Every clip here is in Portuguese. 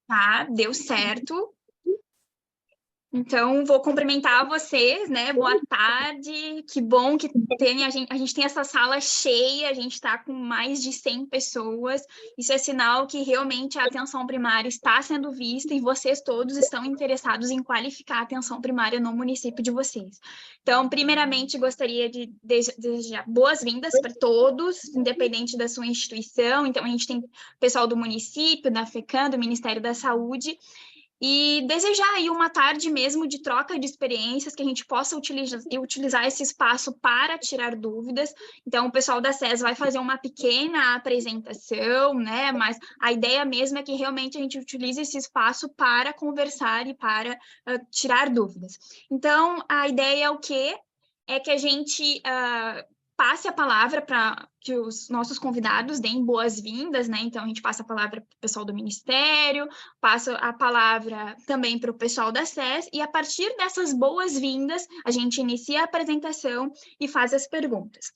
Tá, deu certo. Então, vou cumprimentar vocês, né? Boa tarde. Que bom que a gente tem essa sala cheia, a gente está com mais de 100 pessoas. Isso é sinal que realmente a atenção primária está sendo vista e vocês todos estão interessados em qualificar a atenção primária no município de vocês. Então, primeiramente, gostaria de desejar boas-vindas para todos, independente da sua instituição. Então, a gente tem pessoal do município, da FECAM, do Ministério da Saúde, e desejar aí uma tarde mesmo de troca de experiências, que a gente possa utilizar esse espaço para tirar dúvidas. Então, o pessoal da SES vai fazer uma pequena apresentação, né? Mas a ideia mesmo é que realmente a gente utilize esse espaço para conversar e para tirar dúvidas. Então, a ideia é o quê? É que a gente passe a palavra para que os nossos convidados deem boas-vindas, né? Então, a gente passa a palavra para o pessoal do Ministério, passo a palavra também para o pessoal da SES, e a partir dessas boas-vindas, a gente inicia a apresentação e faz as perguntas.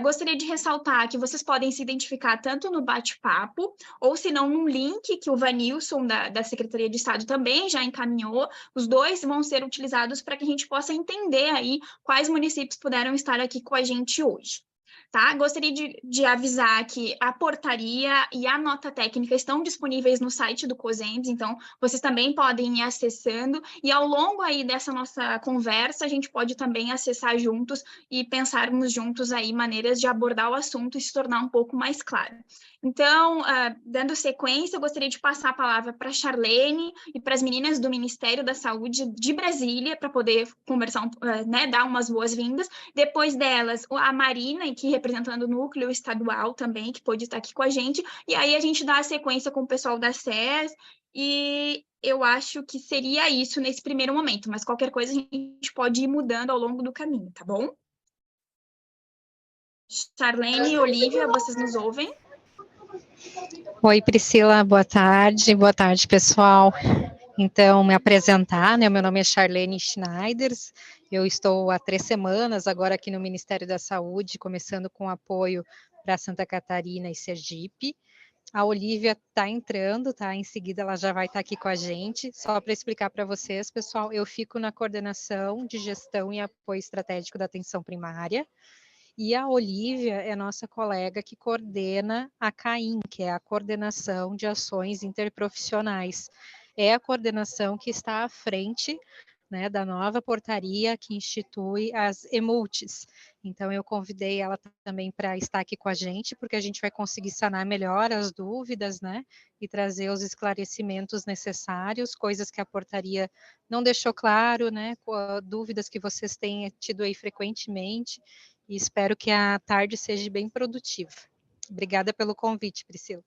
Gostaria de ressaltar que vocês podem se identificar tanto no bate-papo, ou se não, num link que o Vanilson, da Secretaria de Estado, também já encaminhou. Os dois vão ser utilizados para que a gente possa entender aí quais municípios puderam estar aqui com a gente hoje. Tá? Gostaria de avisar que a portaria e a nota técnica estão disponíveis no site do COSEMS, então vocês também podem ir acessando, e ao longo aí dessa nossa conversa, a gente pode também acessar juntos e pensarmos juntos aí maneiras de abordar o assunto e se tornar um pouco mais claro. Então, dando sequência, eu gostaria de passar a palavra para a Charlene e para as meninas do Ministério da Saúde de Brasília, para poder conversar, né, dar umas boas-vindas. Depois delas, a Marina, que representando o núcleo estadual também, que pôde estar aqui com a gente, e aí a gente dá a sequência com o pessoal da SES, e eu acho que seria isso nesse primeiro momento, mas qualquer coisa a gente pode ir mudando ao longo do caminho, tá bom? Charlene e Olivia, vocês nos ouvem? Oi, Priscila, boa tarde, pessoal. Então, me apresentar, né? Meu nome é Charlene Schneiders, eu estou há 3 semanas agora aqui no Ministério da Saúde, começando com apoio para Santa Catarina e Sergipe. A Olivia está entrando, tá? Em seguida ela já vai estar aqui com a gente. Só para explicar para vocês, pessoal, eu fico na coordenação de gestão e apoio estratégico da atenção primária. E a Olivia é nossa colega que coordena a CAIM, que é a Coordenação de Ações Interprofissionais. É a coordenação que está à frente, né, da nova portaria que institui as EMULTs. Então, eu convidei ela também para estar aqui com a gente, porque a gente vai conseguir sanar melhor as dúvidas, né, e trazer os esclarecimentos necessários, coisas que a portaria não deixou claro, né, dúvidas que vocês têm tido aí frequentemente, e espero que a tarde seja bem produtiva. Obrigada pelo convite, Priscila.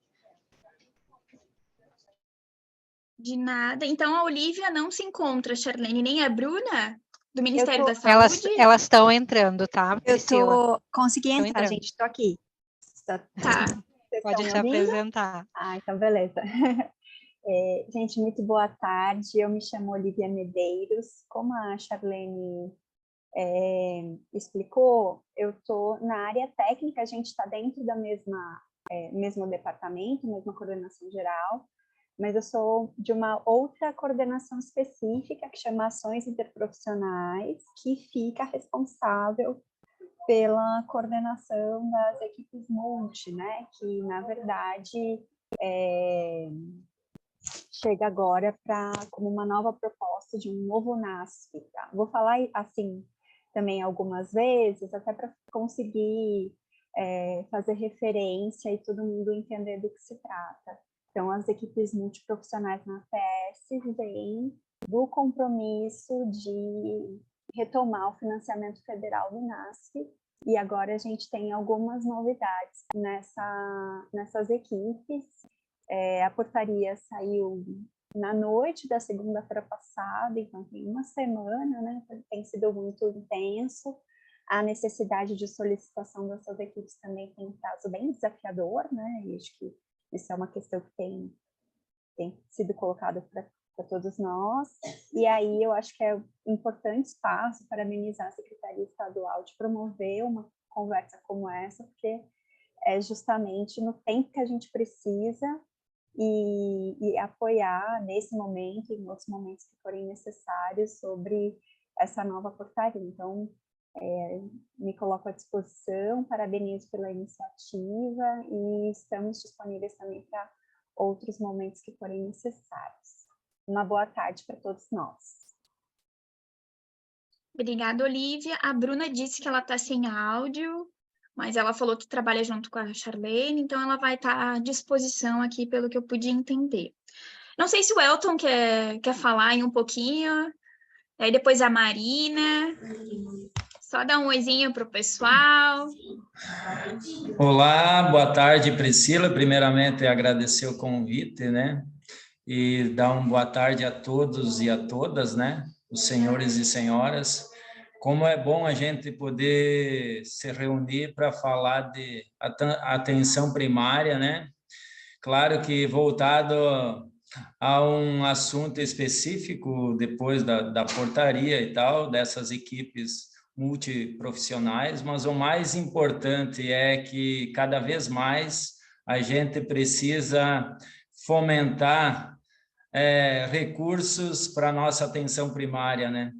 De nada. Então, a Olivia não se encontra, Charlene, nem a Bruna, do Ministério da Saúde? Elas estão entrando, tá, Priscila? Eu consegui entrar, entrando. gente, estou aqui. Tá. Pode te apresentar. Então beleza. Gente, muito boa tarde. Eu me chamo Olivia Medeiros. Como a Charlene explicou, eu estou na área técnica, a gente está dentro da mesmo departamento, mesma coordenação geral, mas eu sou de uma outra coordenação específica que chama Ações Interprofissionais, que fica responsável pela coordenação das equipes multi, né, que na verdade chega agora como uma nova proposta de um novo NASF. Tá? Vou falar assim também algumas vezes, até para conseguir fazer referência e todo mundo entender do que se trata. Então, as equipes multiprofissionais na APS vêm do compromisso de retomar o financiamento federal do NASF, e agora a gente tem algumas novidades nessas equipes. A portaria saiu na noite da segunda-feira passada, então tem uma semana, né? Tem sido muito intenso. A necessidade de solicitação dessas equipes também tem um prazo bem desafiador, né? E acho que isso é uma questão que tem sido colocada para todos nós. E aí eu acho que é um importante espaço para amenizar a Secretaria Estadual de promover uma conversa como essa, porque é justamente no tempo que a gente precisa e apoiar nesse momento e em outros momentos que forem necessários sobre essa nova portaria. Então, me coloco à disposição, parabenizo pela iniciativa e estamos disponíveis também para outros momentos que forem necessários. Uma boa tarde para todos nós. Obrigada, Olivia. A Bruna disse que ela está sem áudio, mas ela falou que trabalha junto com a Charlene, então ela vai estar à disposição aqui, pelo que eu pude entender. Não sei se o Elton quer falar aí um pouquinho, aí depois a Marina. Só dar um oizinho para o pessoal. Olá, boa tarde, Priscila. Primeiramente, agradecer o convite, né? E dar uma boa tarde a todos e a todas, né? Os senhores e senhoras. Como é bom a gente poder se reunir para falar de atenção primária, né? Claro que voltado a um assunto específico depois da portaria e tal, dessas equipes multiprofissionais, mas o mais importante é que cada vez mais a gente precisa fomentar recursos para a nossa atenção primária, né?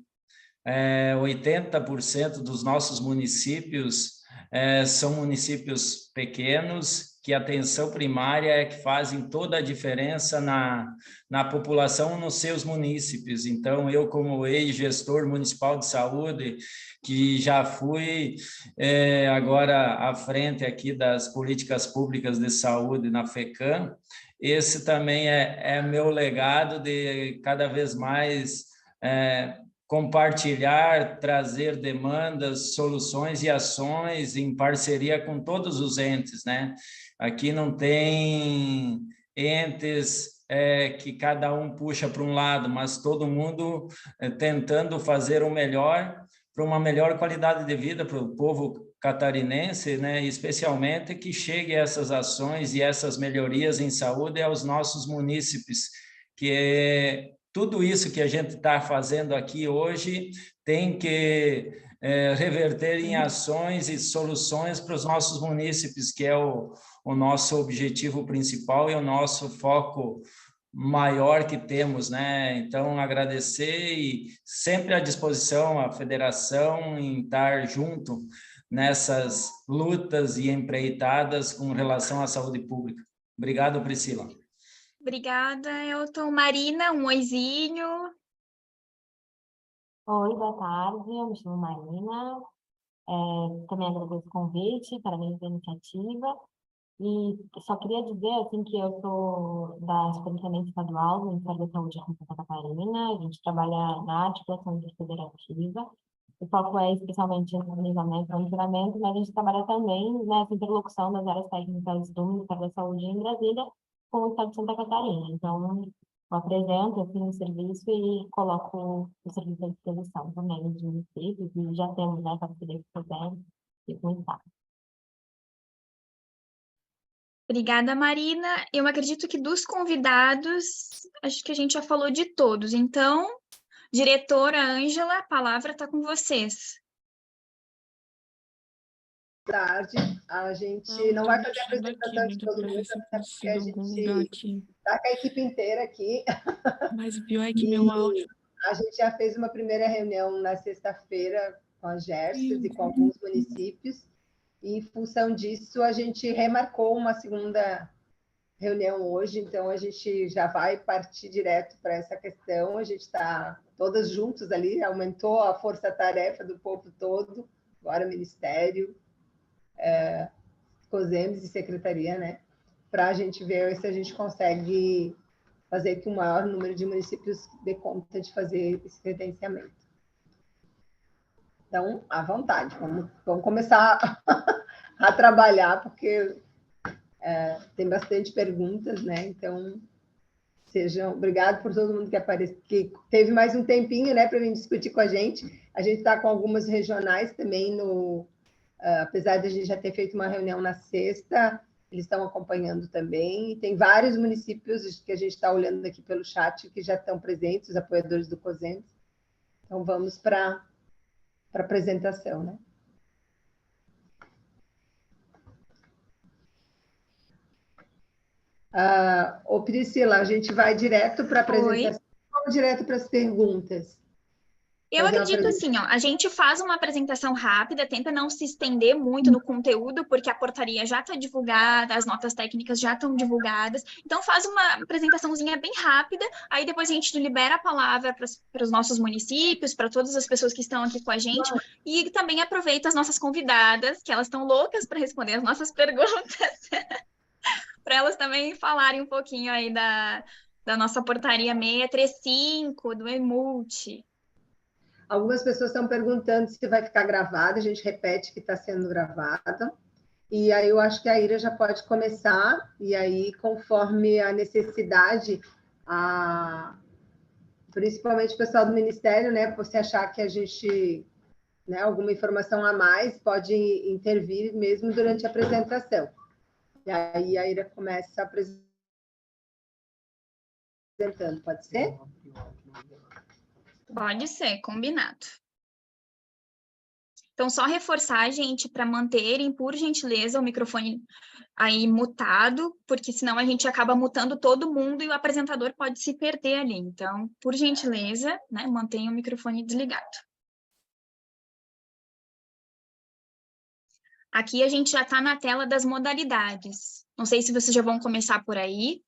80% dos nossos municípios são municípios pequenos, que a atenção primária é que fazem toda a diferença na população nos seus municípios. Então, eu como ex-gestor municipal de saúde, que já fui agora à frente aqui das políticas públicas de saúde na FECAM, esse também é meu legado de cada vez mais compartilhar, trazer demandas, soluções e ações em parceria com todos os entes, né? Aqui não tem entes que cada um puxa para um lado, mas todo mundo tentando fazer o melhor para uma melhor qualidade de vida para o povo catarinense, né? Especialmente que chegue essas ações e essas melhorias em saúde aos nossos munícipes, que tudo isso que a gente está fazendo aqui hoje tem que reverter em ações e soluções para os nossos munícipes, que é o nosso objetivo principal e o nosso foco maior que temos, né? Então, agradecer e sempre à disposição a federação em estar junto nessas lutas e empreitadas com relação à saúde pública. Obrigado, Priscila. Obrigada, Elton. Marina, um oizinho. Oi, boa tarde, eu me chamo Marina, também agradeço o convite, parabéns pela iniciativa, e só queria dizer, assim, que eu sou da Superintendência Estadual do Ministério da Saúde aqui em Santa Catarina, a gente trabalha na articulação federativa, o foco é especialmente no planejamento e monitoramento, mas a gente trabalha também nessa interlocução das áreas técnicas do Ministério da Saúde em Brasília com o Estado de Santa Catarina. Então, eu apresento assim, o serviço e coloco o serviço à disposição também dos municípios, e já temos, né, parceria com o COSENS e com o Estado. Obrigada, Marina. Eu acredito que dos convidados, acho que a gente já falou de todos. Então, diretora Ângela, a palavra está com vocês. Boa tarde. A gente não vai fazer a apresentação de todo mundo, até porque a gente está com a equipe inteira aqui. Mas o pior é que meu áudio... A gente já fez uma primeira reunião na sexta-feira com a Gerses e com alguns municípios, e em função disso a gente remarcou uma segunda reunião hoje, então a gente já vai partir direto para essa questão. A gente está todas juntas ali, aumentou a força-tarefa do povo todo, agora Ministério, COSEMS e Secretaria, né? Para a gente ver se a gente consegue fazer que o maior número de municípios dê conta de fazer esse credenciamento. Então, à vontade, vamos começar a trabalhar, porque tem bastante perguntas, né? Então, obrigado por todo mundo que apareceu, que teve mais um tempinho, né, para vir discutir com a gente. A gente está com algumas regionais também apesar de a gente já ter feito uma reunião na sexta, eles estão acompanhando também. E tem vários municípios que a gente está olhando aqui pelo chat que já estão presentes, os apoiadores do COSENS. Então, vamos para a apresentação, né? Ô, Priscila, a gente vai direto para a apresentação ou direto para as perguntas? Eu acredito assim, ó, a gente faz uma apresentação rápida, tenta não se estender muito no conteúdo, porque a portaria já está divulgada, as notas técnicas já estão divulgadas, então faz uma apresentaçãozinha bem rápida, aí depois a gente libera a palavra para os nossos municípios, para todas as pessoas que estão aqui com a gente, e também aproveita as nossas convidadas, que elas estão loucas para responder as nossas perguntas, para elas também falarem um pouquinho aí da nossa portaria 635, do EMULT. Algumas pessoas estão perguntando se vai ficar gravada, a gente repete que está sendo gravada. E aí eu acho que a Ira já pode começar, e aí, conforme a necessidade, principalmente o pessoal do Ministério, né, por se achar que a gente, né, alguma informação a mais, pode intervir mesmo durante a apresentação. E aí a Ira começa apresentando, pode ser? Pode ser, combinado. Então, só reforçar, gente, para manterem, por gentileza, o microfone aí mutado, porque senão a gente acaba mutando todo mundo e o apresentador pode se perder ali. Então, por gentileza, né, mantenha o microfone desligado. Aqui a gente já está na tela das modalidades. Não sei se vocês já vão começar por aí.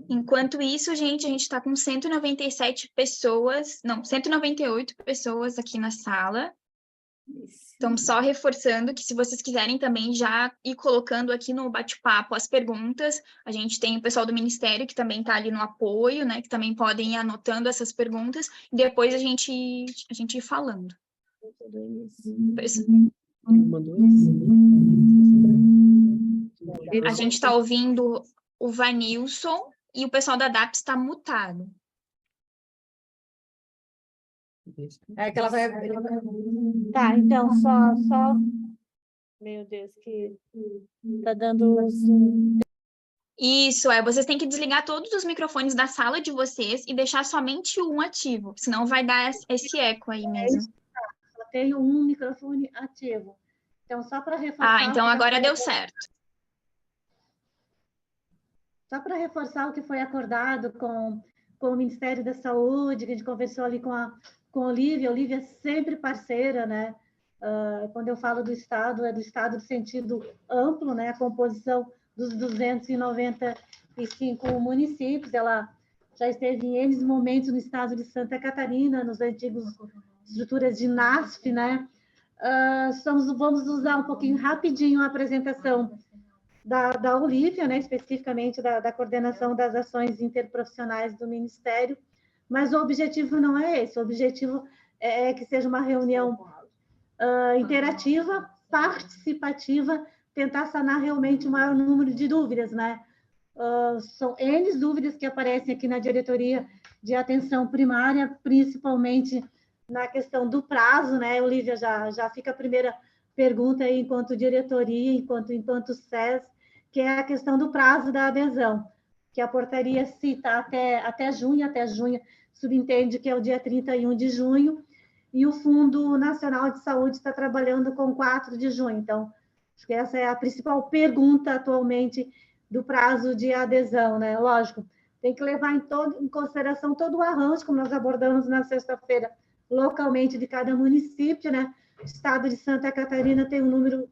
Enquanto isso, gente, a gente está com 197 pessoas, não, 198 pessoas aqui na sala. Então, só reforçando que se vocês quiserem também já ir colocando aqui no bate-papo as perguntas, a gente tem o pessoal do Ministério que também está ali no apoio, né, que também podem ir anotando essas perguntas, e depois a gente ir falando. A gente está ouvindo o Vanilson e o pessoal da DAPS está mutado. É que ela vai... Tá, então, só... Meu Deus, que tá dando... Isso, vocês têm que desligar todos os microfones da sala de vocês e deixar somente um ativo, senão vai dar esse eco aí mesmo. Só tenho um microfone ativo. Então, só para reforçar... então agora deu certo. Só para reforçar o que foi acordado com o Ministério da Saúde, que a gente conversou ali com a Olívia. A Olívia é sempre parceira, né? Quando eu falo do Estado, é do Estado no sentido amplo, né? A composição dos 295 municípios. Ela já esteve em N momentos no estado de Santa Catarina, nos antigos estruturas de NASF, né? Vamos usar um pouquinho rapidinho a apresentação da Olívia, né, especificamente da coordenação das ações interprofissionais do Ministério, mas o objetivo não é esse, o objetivo é que seja uma reunião interativa, participativa, tentar sanar realmente o maior número de dúvidas, né? São N dúvidas que aparecem aqui na diretoria de atenção primária, principalmente na questão do prazo, né? Olívia, já fica a primeira pergunta aí, enquanto diretoria, enquanto SES, que é a questão do prazo da adesão, que a portaria cita até junho, subentende que é o dia 31 de junho, e o Fundo Nacional de Saúde está trabalhando com 4 de junho. Então, acho que essa é a principal pergunta atualmente do prazo de adesão, né? Lógico, tem que levar em consideração todo o arranjo, como nós abordamos na sexta-feira, localmente de cada município, né? O estado de Santa Catarina tem um número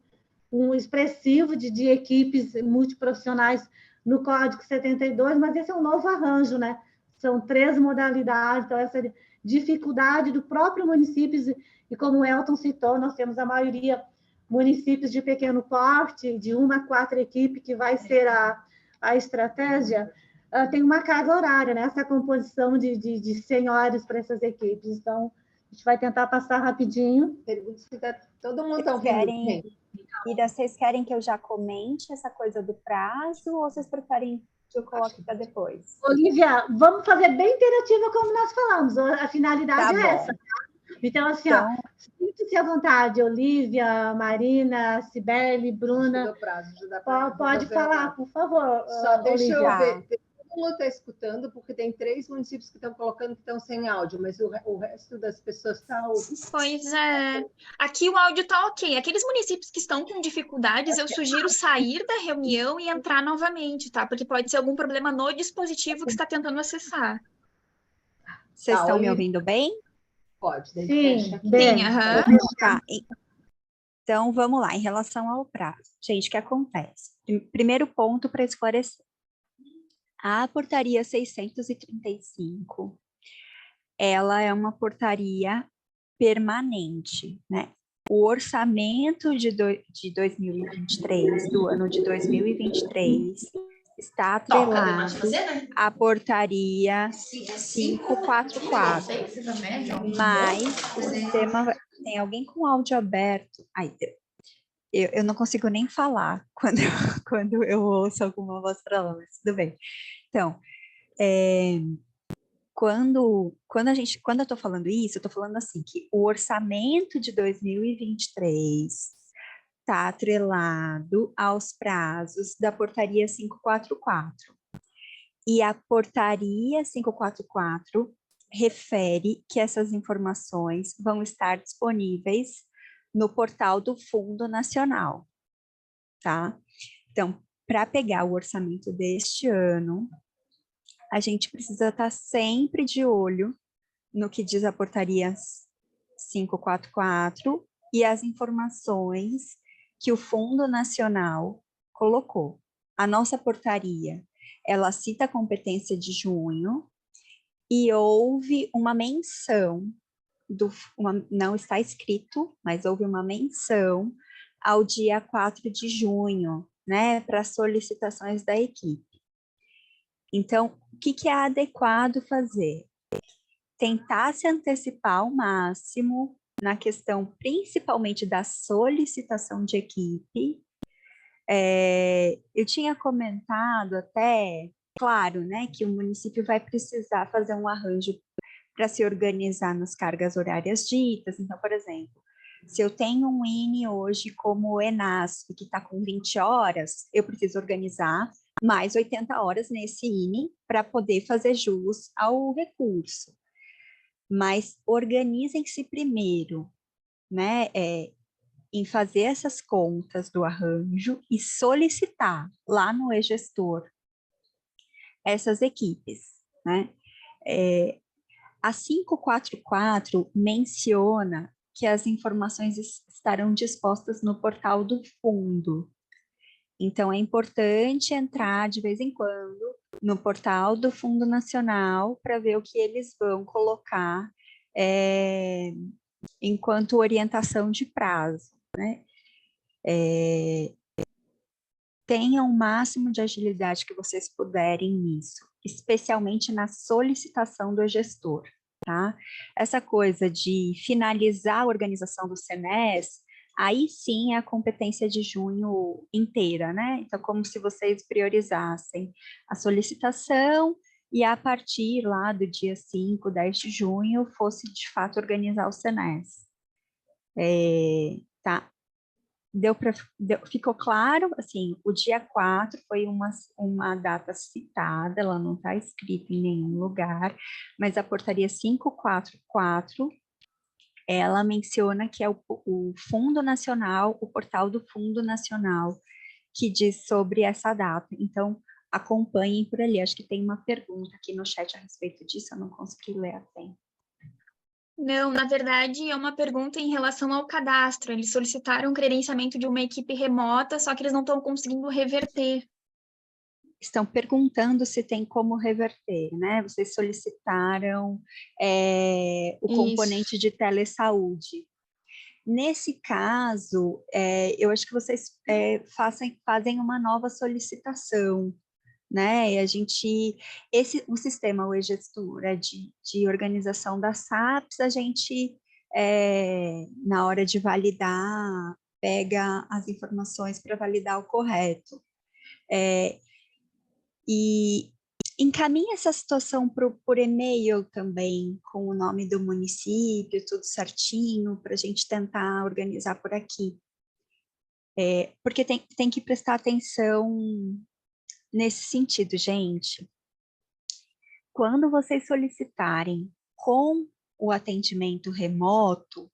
expressivo de equipes multiprofissionais no Código 72, mas esse é um novo arranjo, né? São 3 modalidades, então essa dificuldade do próprio município, e como o Elton citou, nós temos a maioria municípios de pequeno porte, de 1 a 4 equipes, que vai ser a estratégia, tem uma carga horária, né? Essa composição de senhores para essas equipes. Então, a gente vai tentar passar rapidinho. Todo mundo está ouvindo. Ira, vocês querem que eu já comente essa coisa do prazo ou vocês preferem que eu coloque para depois? Olívia, vamos fazer bem interativa como nós falamos. A finalidade é essa. Então, assim, sinta-se à vontade, Olívia, Marina, Cibele, Bruna. Pode falar, por favor. Só deixa eu ver. Paulo está escutando, porque tem 3 municípios que estão colocando que estão sem áudio, mas o resto das pessoas está ouvindo. Pois é. Aqui o áudio tá ok. Aqueles municípios que estão com dificuldades, eu sugiro sair da reunião e entrar novamente, tá? Porque pode ser algum problema no dispositivo que está tentando acessar. Vocês Tá, estão me Olivia. ouvindo bem? Pode, daí Sim, fecha aqui. bem. Sim, aham. Tá. Então, vamos lá, em relação ao prazo. Gente, o que acontece? Primeiro ponto para esclarecer. A portaria 635, ela é uma portaria permanente, né? O orçamento de 2023, do ano de 2023, está atrelado à portaria 544. Mas o sistema... Tem alguém com áudio aberto? Ai, eu não consigo nem falar quando eu ouço alguma voz para lá, mas tudo bem. Então, quando eu estou falando isso, eu estou falando assim, que o orçamento de 2023 está atrelado aos prazos da portaria 544. E a portaria 544 refere que essas informações vão estar disponíveis no portal do Fundo Nacional, tá? Então, para pegar o orçamento deste ano, a gente precisa estar sempre de olho no que diz a portaria 544 e as informações que o Fundo Nacional colocou. A nossa portaria, ela cita a competência de junho e houve uma menção, não está escrito, mas houve uma menção ao dia 4 de junho, né, para solicitações da equipe. Então, o que é adequado fazer? Tentar se antecipar ao máximo na questão principalmente da solicitação de equipe. Eu tinha comentado até, claro, né, que o município vai precisar fazer um arranjo para se organizar nas cargas horárias ditas. Então, por exemplo, se eu tenho um INE hoje como o ENASP, que está com 20 horas, eu preciso organizar mais 80 horas nesse INE para poder fazer jus ao recurso. Mas organizem-se primeiro, né, em fazer essas contas do arranjo e solicitar lá no e-gestor essas equipes, né? A 544 menciona que as informações estarão dispostas no portal do fundo. Então, é importante entrar de vez em quando no portal do Fundo Nacional para ver o que eles vão colocar enquanto orientação de prazo, né? Tenham o máximo de agilidade que vocês puderem nisso, especialmente na solicitação do gestor, tá? Essa coisa de finalizar a organização do SENES, aí sim é a competência de junho inteira, né? Então, como se vocês priorizassem a solicitação e a partir lá do dia 5, 10 de junho, fosse de fato organizar o SENES. Tá? Ficou claro, assim, o dia 4 foi uma data citada, ela não está escrita em nenhum lugar, mas a portaria 544, ela menciona que é o Fundo Nacional, o portal do Fundo Nacional, que diz sobre essa data. Então, acompanhem por ali. Acho que tem uma pergunta aqui no chat a respeito disso, eu não consegui ler a tempo. Não, na verdade, é uma pergunta em relação ao cadastro. Eles solicitaram o credenciamento de uma equipe remota, só que eles não estão conseguindo reverter. Estão perguntando se tem como reverter, né? Vocês solicitaram o componente de telesaúde. Nesse caso, eu acho que vocês fazem uma nova solicitação, né? E o sistema, o e-gestor, de organização das SAPs, a gente, na hora de validar, pega as informações para validar o correto. E encaminha essa situação por e-mail também, com o nome do município, tudo certinho, para a gente tentar organizar por aqui. Porque tem que prestar atenção nesse sentido, gente. quando vocês solicitarem com o atendimento remoto,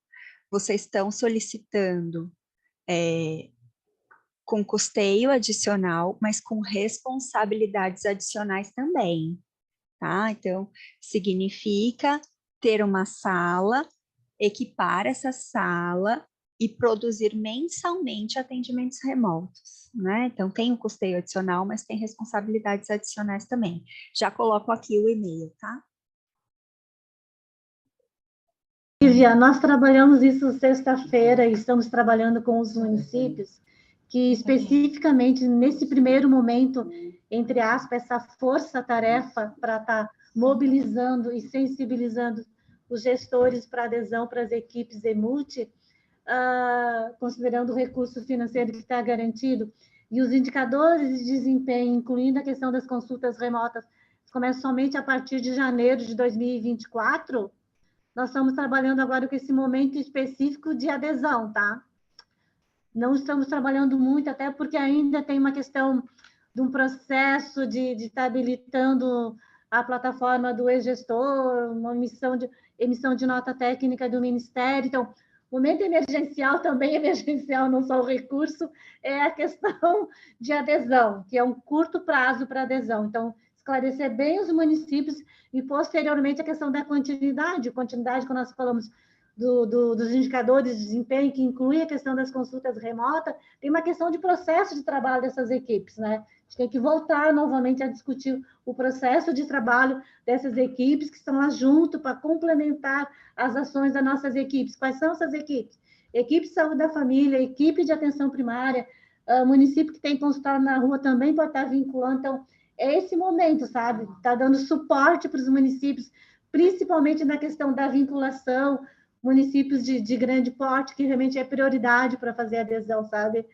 vocês estão solicitando com custeio adicional, mas com responsabilidades adicionais também, tá? Então, significa ter uma sala, equipar essa sala e produzir mensalmente atendimentos remotos, né? Então, tem um custeio adicional, mas tem responsabilidades adicionais também. Já coloco aqui o e-mail, tá? Lívia, nós trabalhamos isso sexta-feira e estamos trabalhando com os municípios que especificamente nesse primeiro momento, entre aspas, essa força-tarefa para estar mobilizando e sensibilizando os gestores para adesão para as equipes EMULTI, considerando o recurso financeiro que está garantido, e os indicadores de desempenho, incluindo a questão das consultas remotas, começam somente a partir de janeiro de 2024, nós estamos trabalhando agora com esse momento específico de adesão, tá? Não estamos trabalhando muito, até porque ainda tem uma questão de um processo de estar habilitando a plataforma do ex-gestor, uma emissão de nota técnica do Ministério. Então, o momento emergencial também é emergencial, não só o recurso, é a questão de adesão, que é um curto prazo para adesão. Então, esclarecer bem os municípios e, posteriormente, a questão da continuidade que nós falamos dos indicadores de desempenho, que inclui a questão das consultas remotas, tem uma questão de processo de trabalho dessas equipes, né? A gente tem que voltar novamente a discutir o processo de trabalho dessas equipes que estão lá junto para complementar as ações das nossas equipes. Quais são essas equipes? Equipe de saúde da família, equipe de atenção primária, município que tem consultório na rua também pode estar vinculando. Então, é esse momento, sabe? Está dando suporte para os municípios, principalmente na questão da vinculação, municípios de grande porte, que realmente é prioridade para fazer adesão, sabe?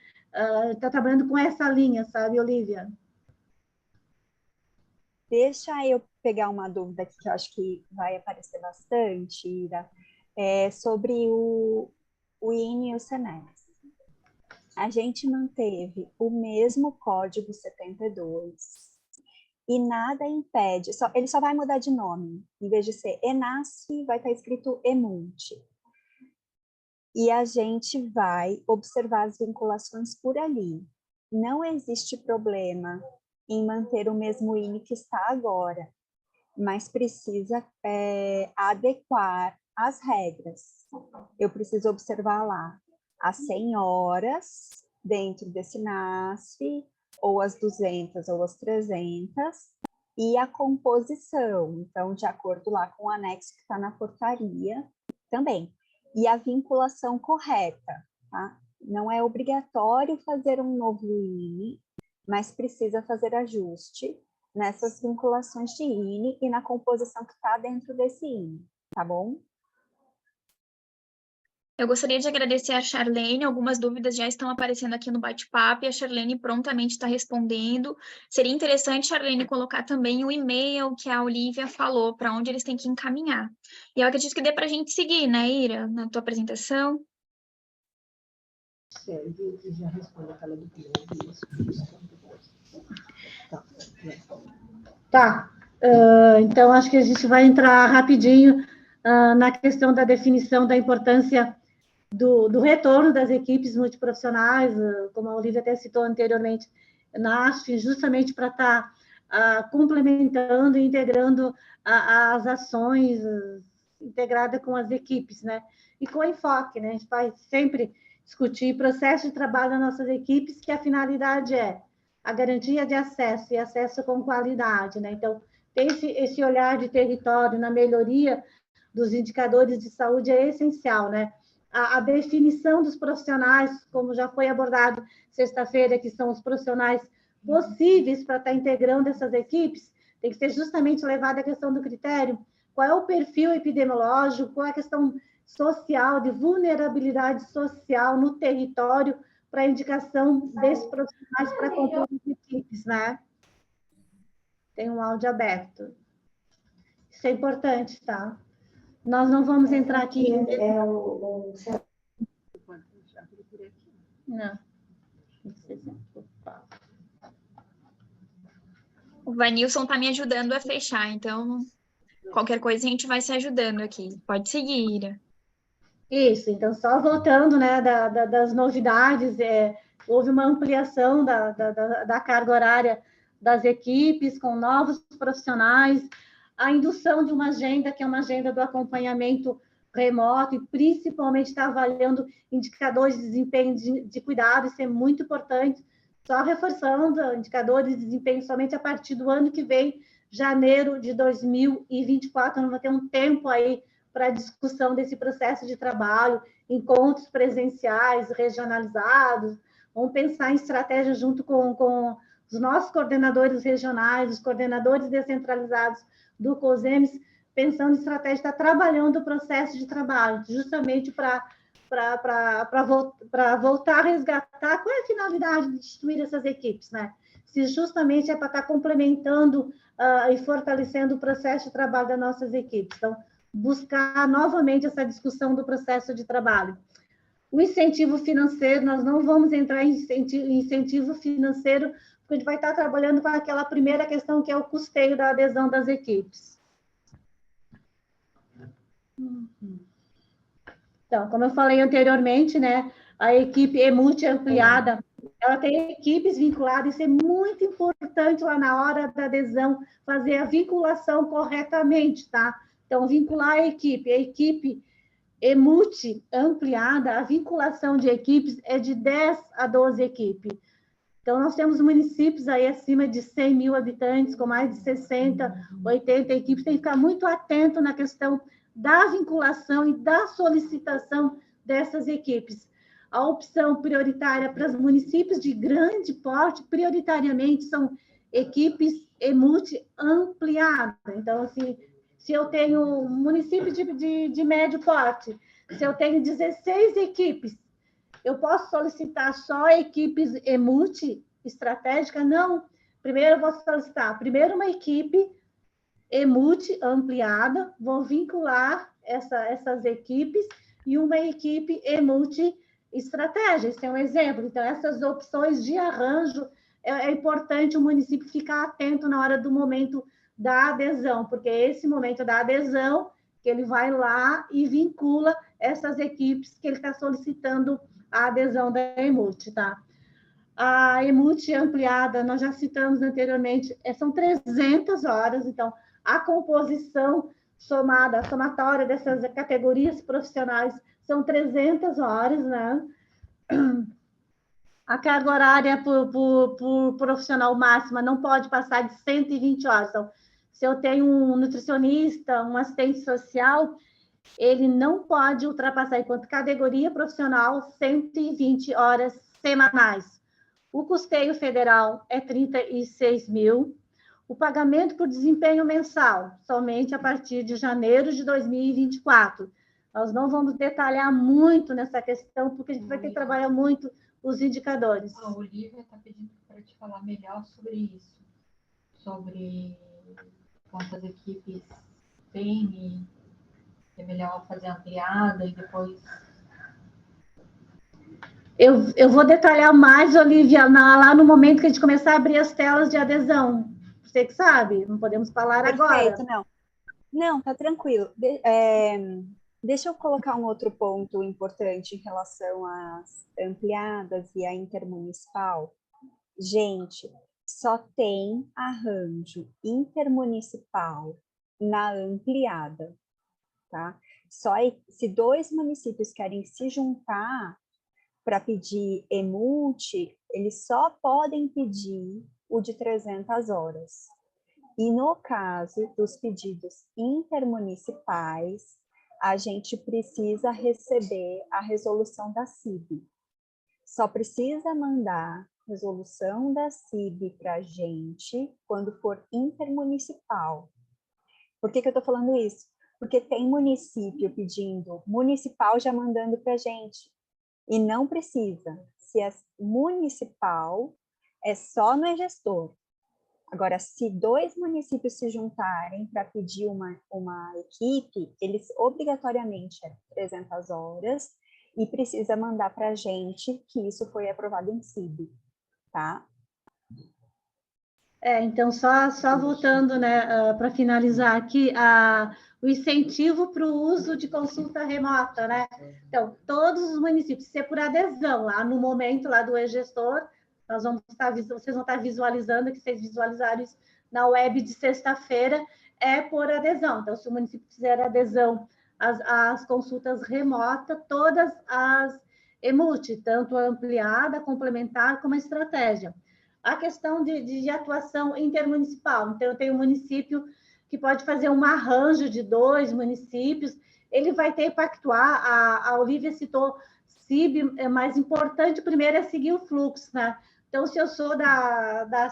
Está trabalhando com essa linha, sabe, Olívia? Deixa eu pegar uma dúvida aqui que eu acho que vai aparecer bastante, Ira, sobre o INE e o SENES. A gente manteve o mesmo código 72 e nada impede, ele só vai mudar de nome. Em vez de ser ENASF, vai estar escrito EMULTI. E a gente vai observar as vinculações por ali. Não existe problema em manter o mesmo INE que está agora, mas precisa adequar as regras. Eu preciso observar lá as 100 horas dentro desse NASF, ou as 200 ou as 300, e a composição, então, de acordo lá com o anexo que está na portaria também. E a vinculação correta, tá? Não é obrigatório fazer um novo INE, mas precisa fazer ajuste nessas vinculações de INE e na composição que está dentro desse INE, tá bom? Eu gostaria de agradecer a Charlene, algumas dúvidas já estão aparecendo aqui no bate-papo e a Charlene prontamente está respondendo. Seria interessante, Charlene, colocar também o e-mail que a Olívia falou, para onde eles têm que encaminhar. E eu acredito que dê para a gente seguir, né, Ira, na tua apresentação? Já responde aquela do Tá. Então, acho que a gente vai entrar rapidinho na questão da definição da importância do retorno das equipes multiprofissionais, como a Olívia até citou anteriormente, na ASF, justamente para estar complementando e integrando as ações integradas com as equipes, né? E com enfoque, né? A gente vai sempre discutir processo de trabalho das nossas equipes, que a finalidade é a garantia de acesso e acesso com qualidade, né? Então, tem esse olhar de território na melhoria dos indicadores de saúde é essencial, né? A definição dos profissionais, como já foi abordado sexta-feira, que são os profissionais possíveis para estar integrando essas equipes, tem que ser justamente levada a questão do critério, qual é o perfil epidemiológico, qual é a questão social, de vulnerabilidade social no território para a indicação desses profissionais para compor as equipes, né? Tem um áudio aberto. Isso é importante, tá? Nós não vamos entrar aqui... Não. O Vanilson está me ajudando a fechar, então qualquer coisa a gente vai se ajudando aqui. Pode seguir, Ira. Isso, então, só voltando, né, das novidades, houve uma ampliação da carga horária das equipes, com novos profissionais, a indução de uma agenda, que é uma agenda do acompanhamento remoto, e principalmente está avaliando indicadores de desempenho de cuidado, isso é muito importante, só reforçando indicadores de desempenho somente a partir do ano que vem, janeiro de 2024, não vai ter um tempo aí para a discussão desse processo de trabalho, encontros presenciais, regionalizados, vamos pensar em estratégia junto com os nossos coordenadores regionais, os coordenadores descentralizados do COSEMES, pensando em estratégia, está trabalhando o processo de trabalho, justamente para voltar a resgatar qual é a finalidade de instituir essas equipes, né? Se justamente é para estar complementando e fortalecendo o processo de trabalho das nossas equipes. Então, buscar novamente essa discussão do processo de trabalho. O incentivo financeiro, nós não vamos entrar em incentivo financeiro, porque a gente vai estar trabalhando com aquela primeira questão, que é o custeio da adesão das equipes. Então, como eu falei anteriormente, né, a equipe EMUT ampliada, ela tem equipes vinculadas, isso é muito importante lá na hora da adesão, fazer a vinculação corretamente, tá? Então, vincular a equipe EMUT ampliada, a vinculação de equipes é de 10 a 12 equipes. Então, nós temos municípios aí acima de 100 mil habitantes, com mais de 60, 80 equipes, tem que ficar muito atento na questão da vinculação e da solicitação dessas equipes. A opção prioritária para os municípios de grande porte, prioritariamente, são equipes EMUT ampliada. Então, assim, se eu tenho um município de médio porte, se eu tenho 16 equipes, eu posso solicitar só equipes EMUT estratégica? Não. Primeiro eu vou solicitar uma equipe EMUT ampliada, vou vincular essas equipes e uma equipe EMUT estratégia. Esse é um exemplo. Então, essas opções de arranjo, é importante o município ficar atento na hora do momento da adesão, porque é esse momento da adesão que ele vai lá e vincula essas equipes que ele está solicitando a adesão da EMUT, tá? A EMUT ampliada, nós já citamos anteriormente, são 300 horas, então, a composição somada, a somatória dessas categorias profissionais são 300 horas, né? A carga horária por profissional máxima não pode passar de 120 horas. Então, se eu tenho um nutricionista, um assistente social, ele não pode ultrapassar, enquanto categoria profissional, 120 horas semanais. O custeio federal é 36 mil. O pagamento por desempenho mensal, somente a partir de janeiro de 2024. Nós não vamos detalhar muito nessa questão, porque a gente vai ter que trabalhar muito os indicadores. A Olivia está pedindo para te falar melhor sobre isso, sobre quantas equipes tem e é melhor fazer ampliada e depois... Eu vou detalhar mais, Olivia, lá no momento que a gente começar a abrir as telas de adesão. Você que sabe, não podemos falar agora. Perfeito, não, tá tranquilo. Deixa eu colocar um outro ponto importante em relação às ampliadas e à intermunicipal. Gente, só tem arranjo intermunicipal na ampliada, tá? Só se 2 municípios querem se juntar para pedir EMUT, eles só podem pedir o de 300 horas. E no caso dos pedidos intermunicipais, a gente precisa receber a resolução da CIB. Só precisa mandar resolução da CIB para a gente quando for intermunicipal. Por que eu estou falando isso? Porque tem município pedindo municipal já mandando para a gente. E não precisa. Se é municipal, é só no e-gestor. Agora, se 2 municípios se juntarem para pedir uma equipe, eles obrigatoriamente é 300 horas e precisa mandar para a gente que isso foi aprovado em CIB, tá? Então, só voltando, né, para finalizar aqui, o incentivo para o uso de consulta remota, né? Então, todos os municípios, se é por adesão, lá no momento lá do e-gestor, vocês vão estar visualizando, que vocês visualizaram isso na web de sexta-feira, é por adesão. Então, se o município fizer adesão às consultas remotas, todas as EMUT, tanto a ampliada, complementar, como a estratégia. A questão de atuação intermunicipal. Então, eu tenho um município que pode fazer um arranjo de 2 municípios, ele vai ter que pactuar, a Olivia citou CIB, é mais importante, primeiro é seguir o fluxo, né? Então, se eu sou da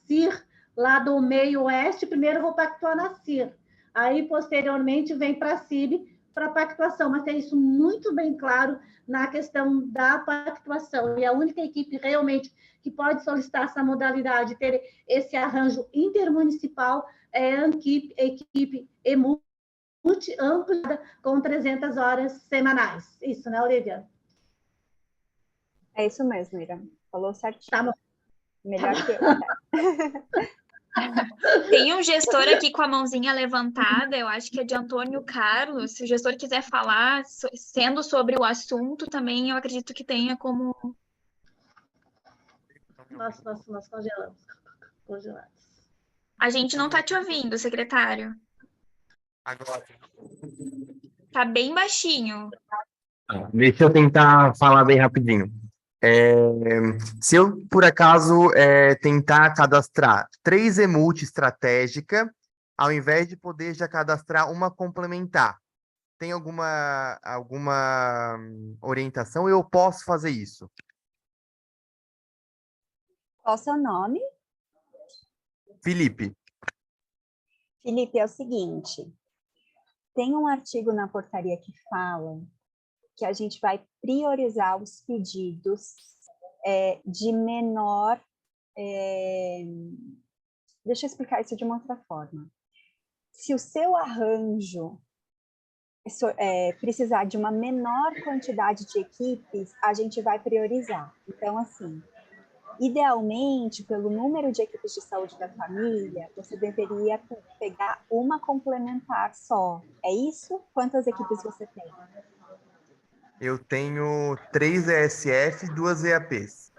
CIR, lá do meio oeste, primeiro eu vou pactuar na CIR, aí, posteriormente, vem para a CIB, para pactuação, mas tem isso muito bem claro na questão da pactuação, e a única equipe realmente que pode solicitar essa modalidade, ter esse arranjo intermunicipal, é a equipe EMUT ampla, com 300 horas semanais. Isso, né, Olivia? É isso mesmo, Ira. Falou certinho. Tá bom. Melhor que eu. Tem um gestor aqui com a mãozinha levantada, eu acho que é de Antônio Carlos. Se o gestor quiser falar, sendo sobre o assunto, também eu acredito que tenha como... Nós congelados. A gente não está te ouvindo, secretário. Agora. Tá bem baixinho. Deixa eu tentar falar bem rapidinho. Se eu, por acaso, tentar cadastrar 3 EMUT estratégica, ao invés de poder já cadastrar uma complementar, tem alguma orientação? Eu posso fazer isso? Qual o seu nome? Felipe. Felipe, é o seguinte, tem um artigo na portaria que fala que a gente vai priorizar os pedidos de menor... Deixa eu explicar isso de uma outra forma. Se o seu arranjo precisar de uma menor quantidade de equipes, a gente vai priorizar. Então, assim, idealmente, pelo número de equipes de saúde da família, você deveria pegar uma complementar só. É isso? Quantas equipes você tem? Eu tenho 3 ESF e 2 EAPs.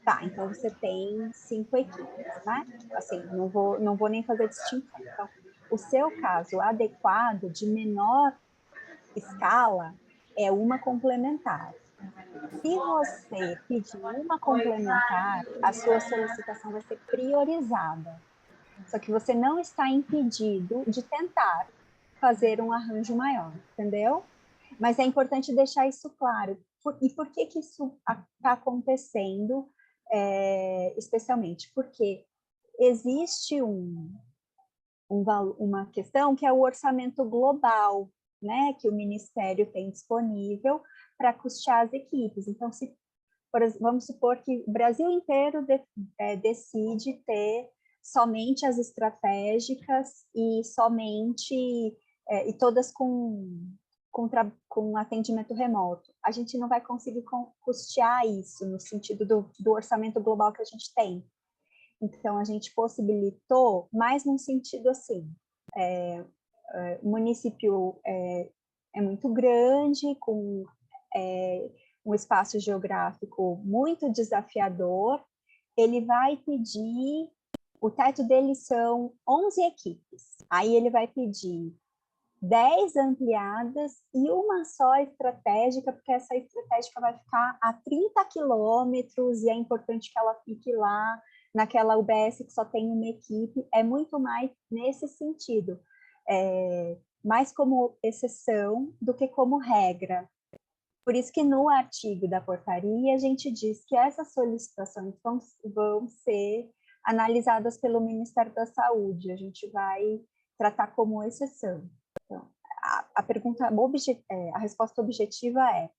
Tá, então você tem 5 equipes, né? Assim, não vou nem fazer distinção. Então, o seu caso adequado de menor escala é uma complementar. Se você pedir uma complementar, a sua solicitação vai ser priorizada. Só que você não está impedido de tentar fazer um arranjo maior, entendeu? Mas é importante deixar isso claro. E por que isso está acontecendo, especialmente? Porque existe uma questão que é o orçamento global, né, que o Ministério tem disponível para custear as equipes. Então, vamos supor que o Brasil inteiro decide ter somente as estratégicas e somente e todas com atendimento remoto. A gente não vai conseguir custear isso no sentido do orçamento global que a gente tem. Então, a gente possibilitou, mais num sentido assim, o município é muito grande, com um espaço geográfico muito desafiador, ele vai pedir, o teto dele são 11 equipes, aí ele vai pedir 10 ampliadas e uma só estratégica, porque essa estratégica vai ficar a 30 quilômetros e é importante que ela fique lá, naquela UBS que só tem uma equipe, é muito mais nesse sentido, mais como exceção do que como regra. Por isso que no artigo da portaria a gente diz que essas solicitações vão ser analisadas pelo Ministério da Saúde, a gente vai tratar como exceção. Então, a resposta objetiva é: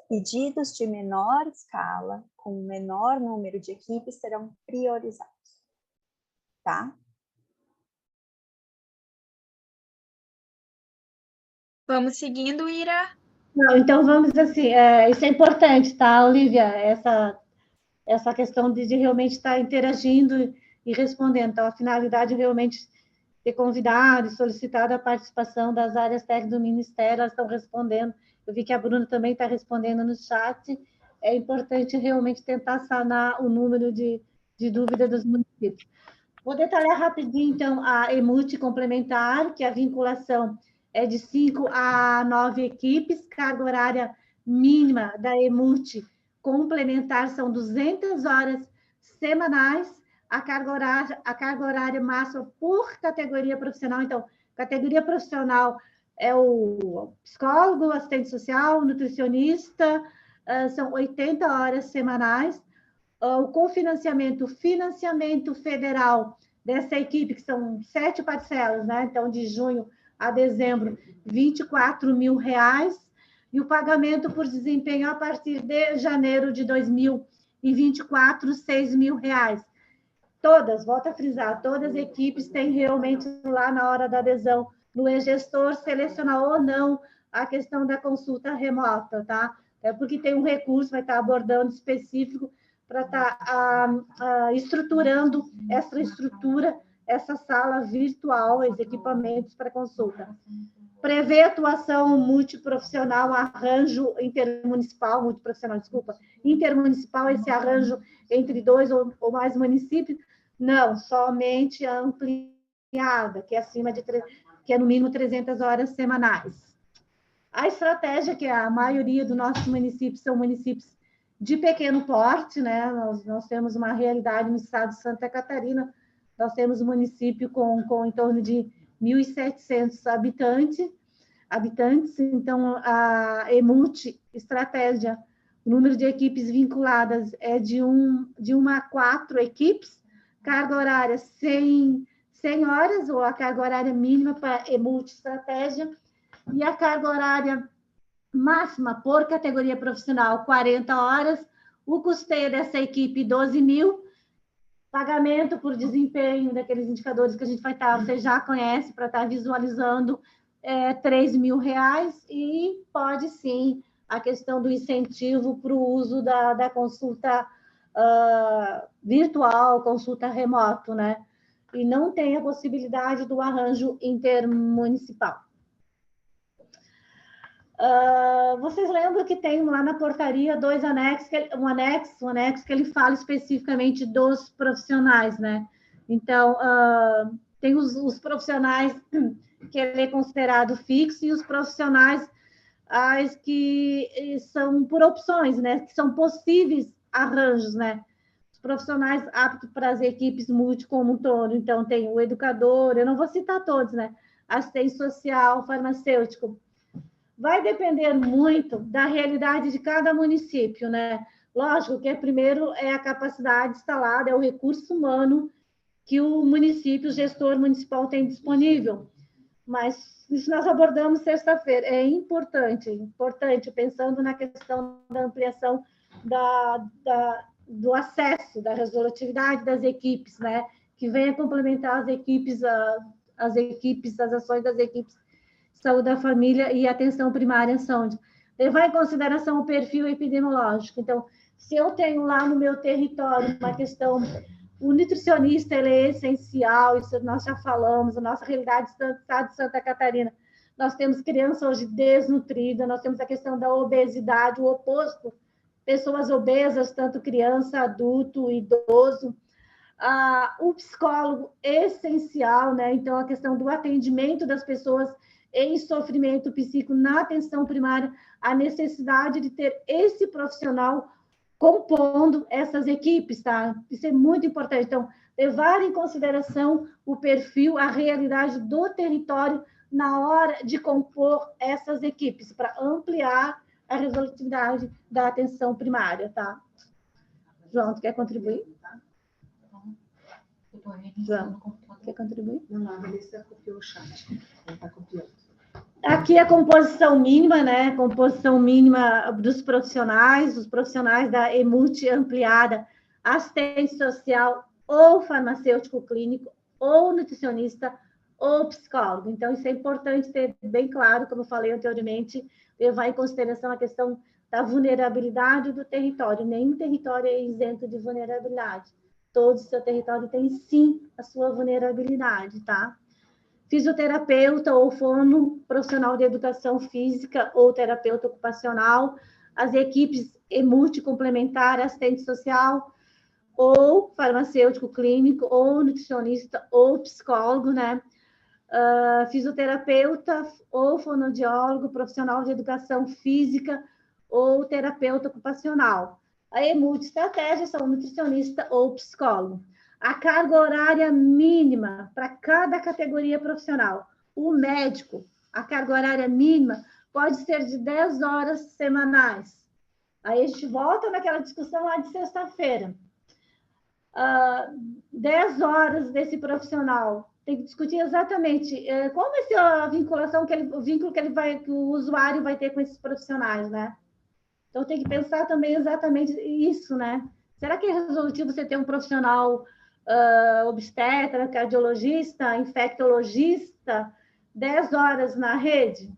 pedidos de menor escala, com menor número de equipes, serão priorizados. Tá? Vamos seguindo, Ira. Não, então vamos assim, isso é importante, tá, Olivia? essa questão de realmente estar interagindo e respondendo. Então, a finalidade realmente ter convidado e solicitado a participação das áreas técnicas do Ministério, elas estão respondendo. Eu vi que a Bruna também está respondendo no chat. É importante realmente tentar sanar o número de dúvidas dos municípios. Vou detalhar rapidinho, então, a EMUT complementar, que a vinculação é de 5 a 9 equipes, carga horária mínima da EMUT complementar são 200 horas semanais, a carga horária máxima por categoria profissional. Então, categoria profissional é o psicólogo, assistente social, nutricionista, são 80 horas semanais. O cofinanciamento, financiamento federal dessa equipe, que são 7 parcelas, né? Então, de junho a dezembro, R$24 mil, e o pagamento por desempenho a partir de janeiro de 2024, R$6 mil. Todas, volto a frisar, todas as equipes têm realmente lá na hora da adesão no e-gestor selecionar ou não a questão da consulta remota, tá? É porque tem um recurso, vai estar abordando específico para estar estruturando essa estrutura, essa sala virtual, os equipamentos para consulta. Prevê atuação multiprofissional, arranjo intermunicipal, intermunicipal, esse arranjo entre 2 ou mais municípios? Não, somente a ampliada, que é que é no mínimo 300 horas semanais. A estratégia, que a maioria dos nossos municípios são municípios de pequeno porte, né? Nós temos uma realidade no estado de Santa Catarina, nós temos um município com em torno de 1.700 habitantes, então a EMUT, estratégia, o número de equipes vinculadas é de 1 a 4 equipes, carga horária 100 horas, ou a carga horária mínima para EMUT estratégia, e a carga horária máxima por categoria profissional, 40 horas, o custeio dessa equipe, 12 mil, pagamento por desempenho daqueles indicadores que a gente vai estar, você já conhece, para estar visualizando, R$3 mil, e pode sim a questão do incentivo para o uso da consulta virtual, consulta remoto, né? E não tem a possibilidade do arranjo intermunicipal. Vocês lembram que tem lá na portaria um anexo que ele fala especificamente dos profissionais, né? Então, tem os profissionais que ele é considerado fixo e os profissionais que são por opções, né? Que são possíveis arranjos, né? Os profissionais aptos para as equipes multi como um todo. Então, tem o educador, eu não vou citar todos, né? Assistente social, farmacêutico. Vai depender muito da realidade de cada município, né? Lógico que primeiro é a capacidade instalada, é o recurso humano que o município, o gestor municipal tem disponível. Mas isso nós abordamos sexta-feira. É importante, pensando na questão da ampliação do acesso, da resolutividade das equipes, né? Que venha complementar as ações das equipes saúde da família e atenção primária saúde. Levar em consideração o perfil epidemiológico. Então, se eu tenho lá no meu território uma questão, o nutricionista ele é essencial, isso nós já falamos, a nossa realidade do estado de Santa Catarina. Nós temos criança hoje desnutrida, nós temos a questão da obesidade, o oposto, pessoas obesas, tanto criança, adulto, idoso. O psicólogo essencial, né? Então, a questão do atendimento das pessoas em sofrimento psíquico na atenção primária, a necessidade de ter esse profissional compondo essas equipes, tá? Isso é muito importante. Então, levar em consideração o perfil, a realidade do território na hora de compor essas equipes, para ampliar a resolutividade da atenção primária, tá? João, tu quer contribuir? João, quer contribuir? Não, a Melissa copiou o chat. Ela está copiando. Aqui a composição mínima, né? Composição mínima dos profissionais, os profissionais da EMUT ampliada, assistente social ou farmacêutico clínico, ou nutricionista, ou psicólogo. Então, isso é importante ter bem claro, como eu falei anteriormente, levar em consideração a questão da vulnerabilidade do território. Nenhum território é isento de vulnerabilidade. Todo o seu território tem, sim, a sua vulnerabilidade, tá? Fisioterapeuta ou fono, profissional de educação física ou terapeuta ocupacional, as equipes multicomplementar, assistente social, ou farmacêutico clínico, ou nutricionista, ou psicólogo, né? Fisioterapeuta ou fonoaudiólogo, profissional de educação física ou terapeuta ocupacional. Aí, multi-estratégia, são nutricionista ou psicólogo. A carga horária mínima para cada categoria profissional. O médico, a carga horária mínima pode ser de 10 horas semanais. Aí a gente volta naquela discussão lá de sexta-feira. 10 horas desse profissional. Tem que discutir exatamente qual vai ser a vinculação, o vínculo que o usuário vai ter com esses profissionais, né? Então, tem que pensar também exatamente isso, né? Será que é resolutivo você ter um profissional obstetra, cardiologista, infectologista, 10 horas na rede?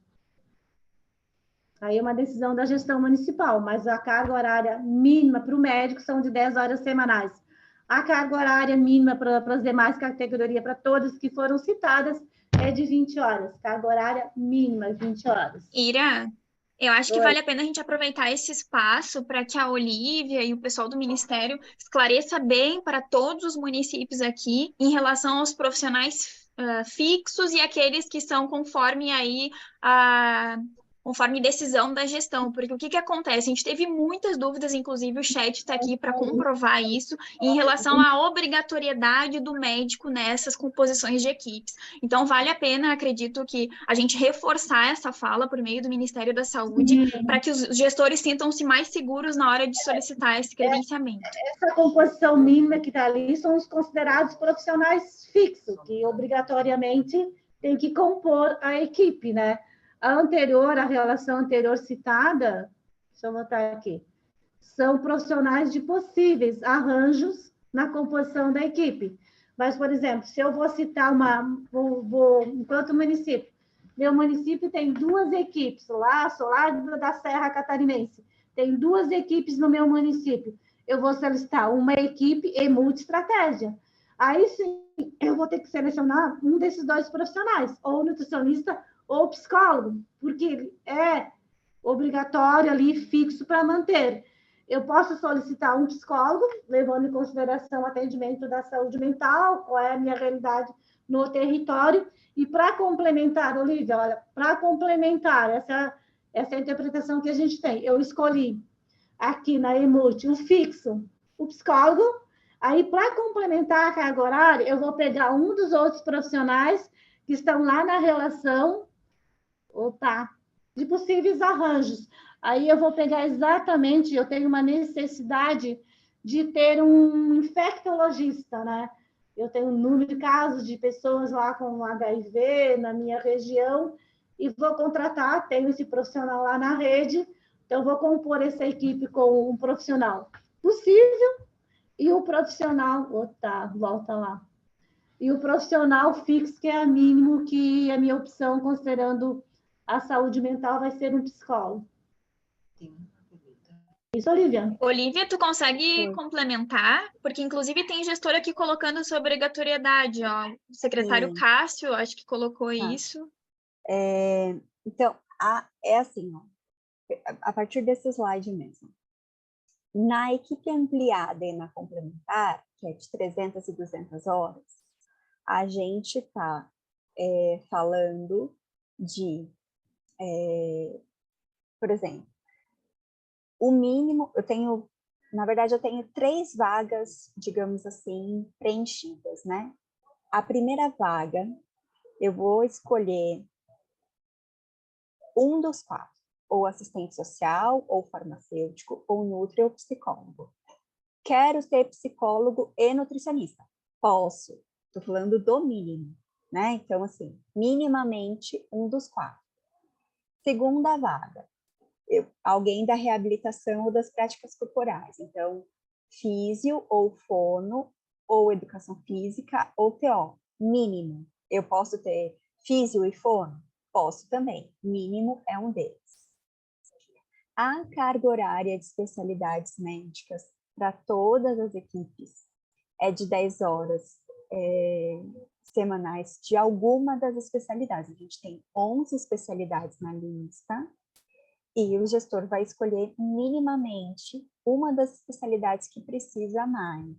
Aí é uma decisão da gestão municipal, mas a carga horária mínima para o médico são de 10 horas semanais. A carga horária mínima para as demais categorias, para todas que foram citadas, é de 20 horas. Carga horária mínima, 20 horas. Ira, eu acho que vale a pena a gente aproveitar esse espaço para que a Olivia e o pessoal do Ministério esclareça bem para todos os municípios aqui em relação aos profissionais fixos e aqueles que são conforme aí conforme decisão da gestão, porque o que acontece? A gente teve muitas dúvidas, inclusive o chat está aqui para comprovar isso, em relação à obrigatoriedade do médico nessas composições de equipes. Então, vale a pena, acredito que a gente reforçar essa fala por meio do Ministério da Saúde, para que os gestores sintam-se mais seguros na hora de solicitar esse credenciamento. Essa composição mínima que está ali são os considerados profissionais fixos, que obrigatoriamente tem que compor a equipe, né? A relação anterior citada, deixa eu botar aqui, são profissionais de possíveis arranjos na composição da equipe. Mas, por exemplo, se eu vou citar enquanto município, meu município tem 2 equipes, sou lá da Serra Catarinense, tem 2 equipes no meu município, eu vou solicitar uma equipe e multi-estratégia. Aí sim, eu vou ter que selecionar um desses 2 profissionais, ou nutricionista ou psicólogo, porque é obrigatório ali, fixo para manter. Eu posso solicitar um psicólogo, levando em consideração o atendimento da saúde mental, qual é a minha realidade no território, e para complementar, Olivia, olha, para complementar essa interpretação que a gente tem, eu escolhi aqui na EMUT o fixo, o psicólogo, aí para complementar a carga horária, eu vou pegar um dos outros profissionais que estão lá na relação de possíveis arranjos. Aí eu vou pegar exatamente, eu tenho uma necessidade de ter um infectologista, né? Eu tenho um número de casos de pessoas lá com HIV na minha região e vou contratar, tenho esse profissional lá na rede, então vou compor essa equipe com um profissional possível e o profissional, volta lá. E o profissional fixo, que é a mínimo, que a minha opção, considerando a saúde mental, vai ser um psicólogo. Isso, Olivia. Olivia, tu consegue complementar? Porque, inclusive, tem gestor aqui colocando essa obrigatoriedade, ó. O secretário Cássio, acho que colocou isso. Então, é assim, ó, a partir desse slide mesmo. Na equipe ampliada e na complementar, que é de 300 e 200 horas, a gente está falando de, por exemplo, o mínimo, na verdade, eu tenho 3 vagas, digamos assim, preenchidas, né? A primeira vaga, eu vou escolher um dos 4, ou assistente social, ou farmacêutico, ou nutri, ou psicólogo. Quero ser psicólogo e nutricionista. Posso. Estou falando do mínimo, né? Então, assim, minimamente um dos 4. Segunda vaga, alguém da reabilitação ou das práticas corporais. Então, físio ou fono, ou educação física, ou TO. Mínimo. Eu posso ter físio e fono? Posso também. Mínimo é um deles. A carga horária de especialidades médicas para todas as equipes é de 10 horas semanais de alguma das especialidades. A gente tem 11 especialidades na lista e o gestor vai escolher minimamente uma das especialidades que precisa mais.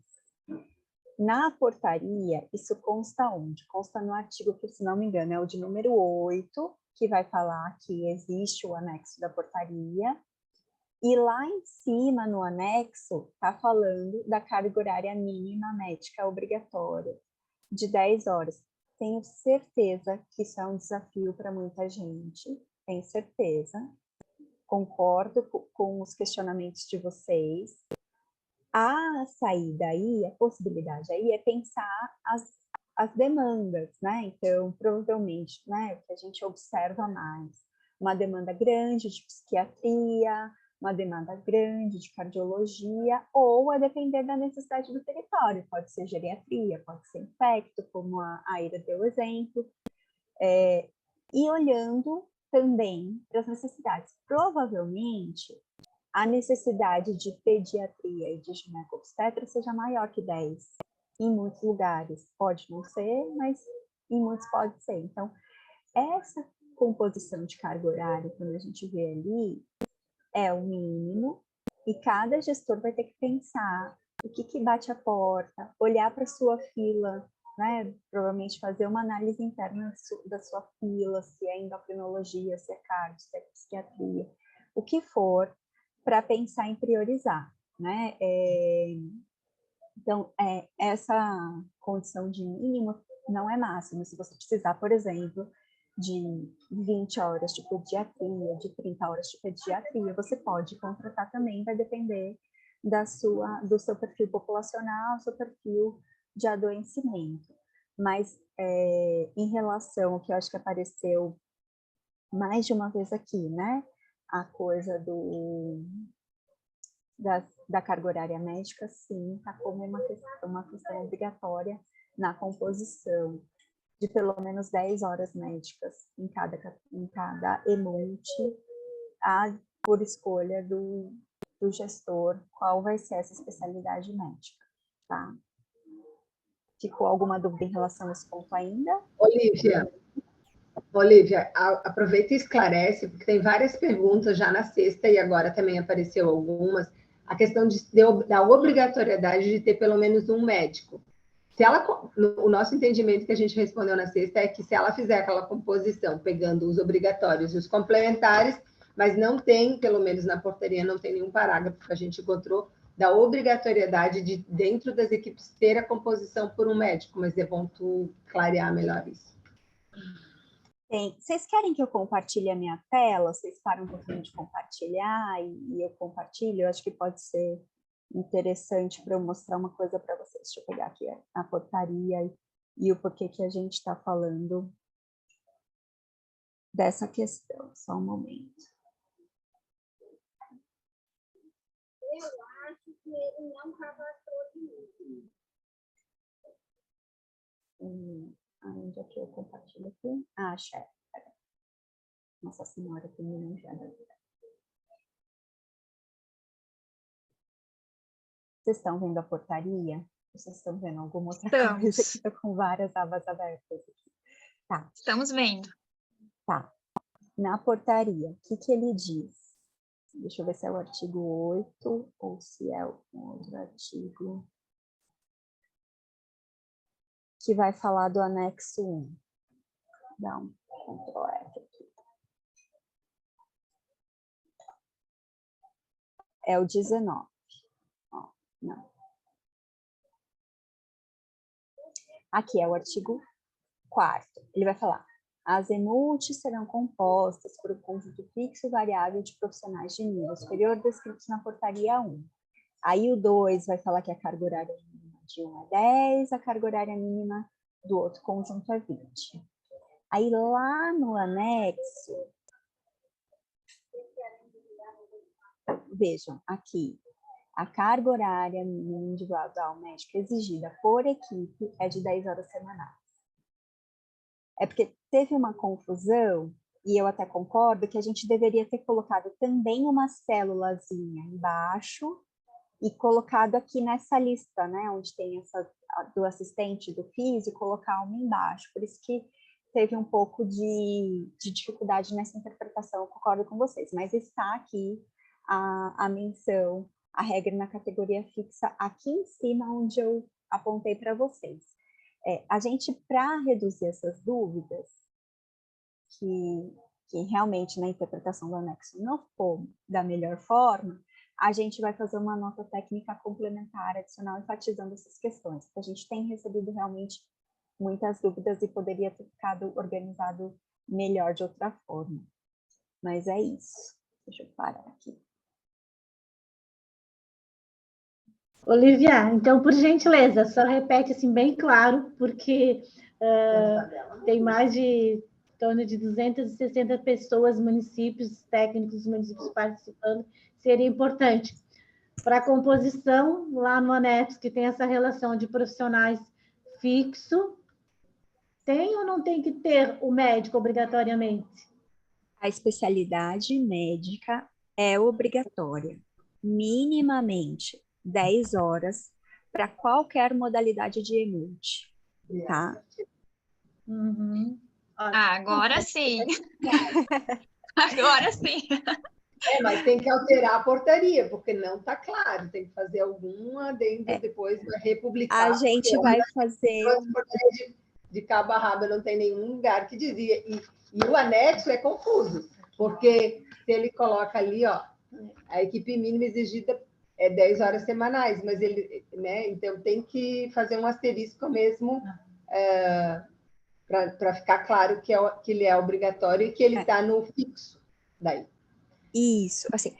Na portaria, isso consta onde? Consta no artigo que, se não me engano, é o de número 8, que vai falar que existe o anexo da portaria. E lá em cima, no anexo, está falando da carga horária mínima médica obrigatória, de 10 horas. Tenho certeza que isso é um desafio para muita gente, tenho certeza. Concordo com os questionamentos de vocês. A saída aí, a possibilidade aí é pensar as demandas, né? Então, provavelmente, né, o que a gente observa mais, uma demanda grande de psiquiatria, uma demanda grande de cardiologia, ou a depender da necessidade do território, pode ser geriatria, pode ser infecto, como a Aira deu exemplo, e olhando também para as necessidades. Provavelmente, a necessidade de pediatria e de ginecobstetra seja maior que 10 em muitos lugares. Pode não ser, mas em muitos pode ser. Então, essa composição de carga horária, quando a gente vê ali, é o mínimo, e cada gestor vai ter que pensar o que bate a porta, olhar para a sua fila, né? Provavelmente fazer uma análise interna da sua fila, se é endocrinologia, se é cardio, se é psiquiatria, o que for, para pensar em priorizar, né? Então, essa condição de mínimo não é máxima. Se você precisar, por exemplo, de 20 horas de pediatria, de 30 horas de pediatria, você pode contratar também, vai depender do seu perfil populacional, seu perfil de adoecimento. Mas, em relação ao que eu acho que apareceu mais de uma vez aqui, né? A coisa da carga horária médica, sim, está como uma questão obrigatória na composição de pelo menos 10 horas médicas em cada EMULT, por escolha do gestor, qual vai ser essa especialidade médica, tá? Ficou alguma dúvida em relação a esse ponto ainda? Olivia, aproveita e esclarece, porque tem várias perguntas já na sexta e agora também apareceu algumas, a questão da obrigatoriedade de ter pelo menos um médico. O nosso entendimento que a gente respondeu na sexta é que se ela fizer aquela composição, pegando os obrigatórios e os complementares, mas não tem, pelo menos na portaria, não tem nenhum parágrafo que a gente encontrou da obrigatoriedade de, dentro das equipes, ter a composição por um médico, mas é bom tu clarear melhor isso. Vocês querem que eu compartilhe a minha tela? Vocês param um pouquinho de compartilhar e eu compartilho? Eu acho que pode ser interessante para eu mostrar uma coisa para vocês. Deixa eu pegar aqui a portaria e o porquê que a gente está falando dessa questão. Só um momento. Eu acho que ele não cadastrou de mim. Onde é que eu compartilho aqui? Achei. Nossa Senhora, tem um já. Vocês estão vendo a portaria? Vocês estão vendo alguma outra coisa? Aqui estou com várias abas abertas aqui. Tá. Estamos vendo. Tá. Na portaria, o que ele diz? Deixa eu ver se é o artigo 8 ou se é um outro artigo que vai falar do anexo 1. Dá um Ctrl F aqui. É o 19. Ó, não. Aqui é o artigo 4º. Ele vai falar: as EMULTs serão compostas por um conjunto fixo e variável de profissionais de nível superior descritos na portaria 1. Aí o 2 vai falar que a carga horária mínima de um é 10, a carga horária mínima do outro conjunto é 20. Aí lá no anexo, vejam, aqui, a carga horária mínima individual médica exigida por equipe é de 10 horas semanais. É porque teve uma confusão e eu até concordo, que a gente deveria ter colocado também uma célulazinha embaixo e colocado aqui nessa lista, né, onde tem essa do assistente, do físico, colocar uma embaixo. Por isso que teve um pouco de dificuldade nessa interpretação, eu concordo com vocês, mas está aqui a menção, a regra na categoria fixa, aqui em cima, onde eu apontei para vocês. A gente, para reduzir essas dúvidas, que realmente na interpretação do anexo não ficou da melhor forma, a gente vai fazer uma nota técnica complementar adicional enfatizando essas questões, porque a gente tem recebido realmente muitas dúvidas e poderia ter ficado organizado melhor de outra forma. Mas é isso. Deixa eu parar aqui. Olivia, então, por gentileza, só repete assim bem claro, porque tem mais de em torno de 260 pessoas, municípios, técnicos, municípios participando, seria importante. Para a composição, lá no anexo, que tem essa relação de profissionais fixo, tem ou não tem que ter o médico obrigatoriamente? A especialidade médica é obrigatória, minimamente 10 horas para qualquer modalidade de EMUT, tá? Uhum. Agora sim. Agora sim. Mas tem que alterar a portaria, porque não está claro. Tem que fazer alguma adendo depois para republicar. A gente vai fazer... De cabo a rabo não tem nenhum lugar que dizia. E o anexo é confuso, porque se ele coloca ali, ó, a equipe mínima exigida é 10 horas semanais, mas ele, né? Então tem que fazer um asterisco mesmo para ficar claro que ele é obrigatório e que ele está no fixo daí. Isso, assim.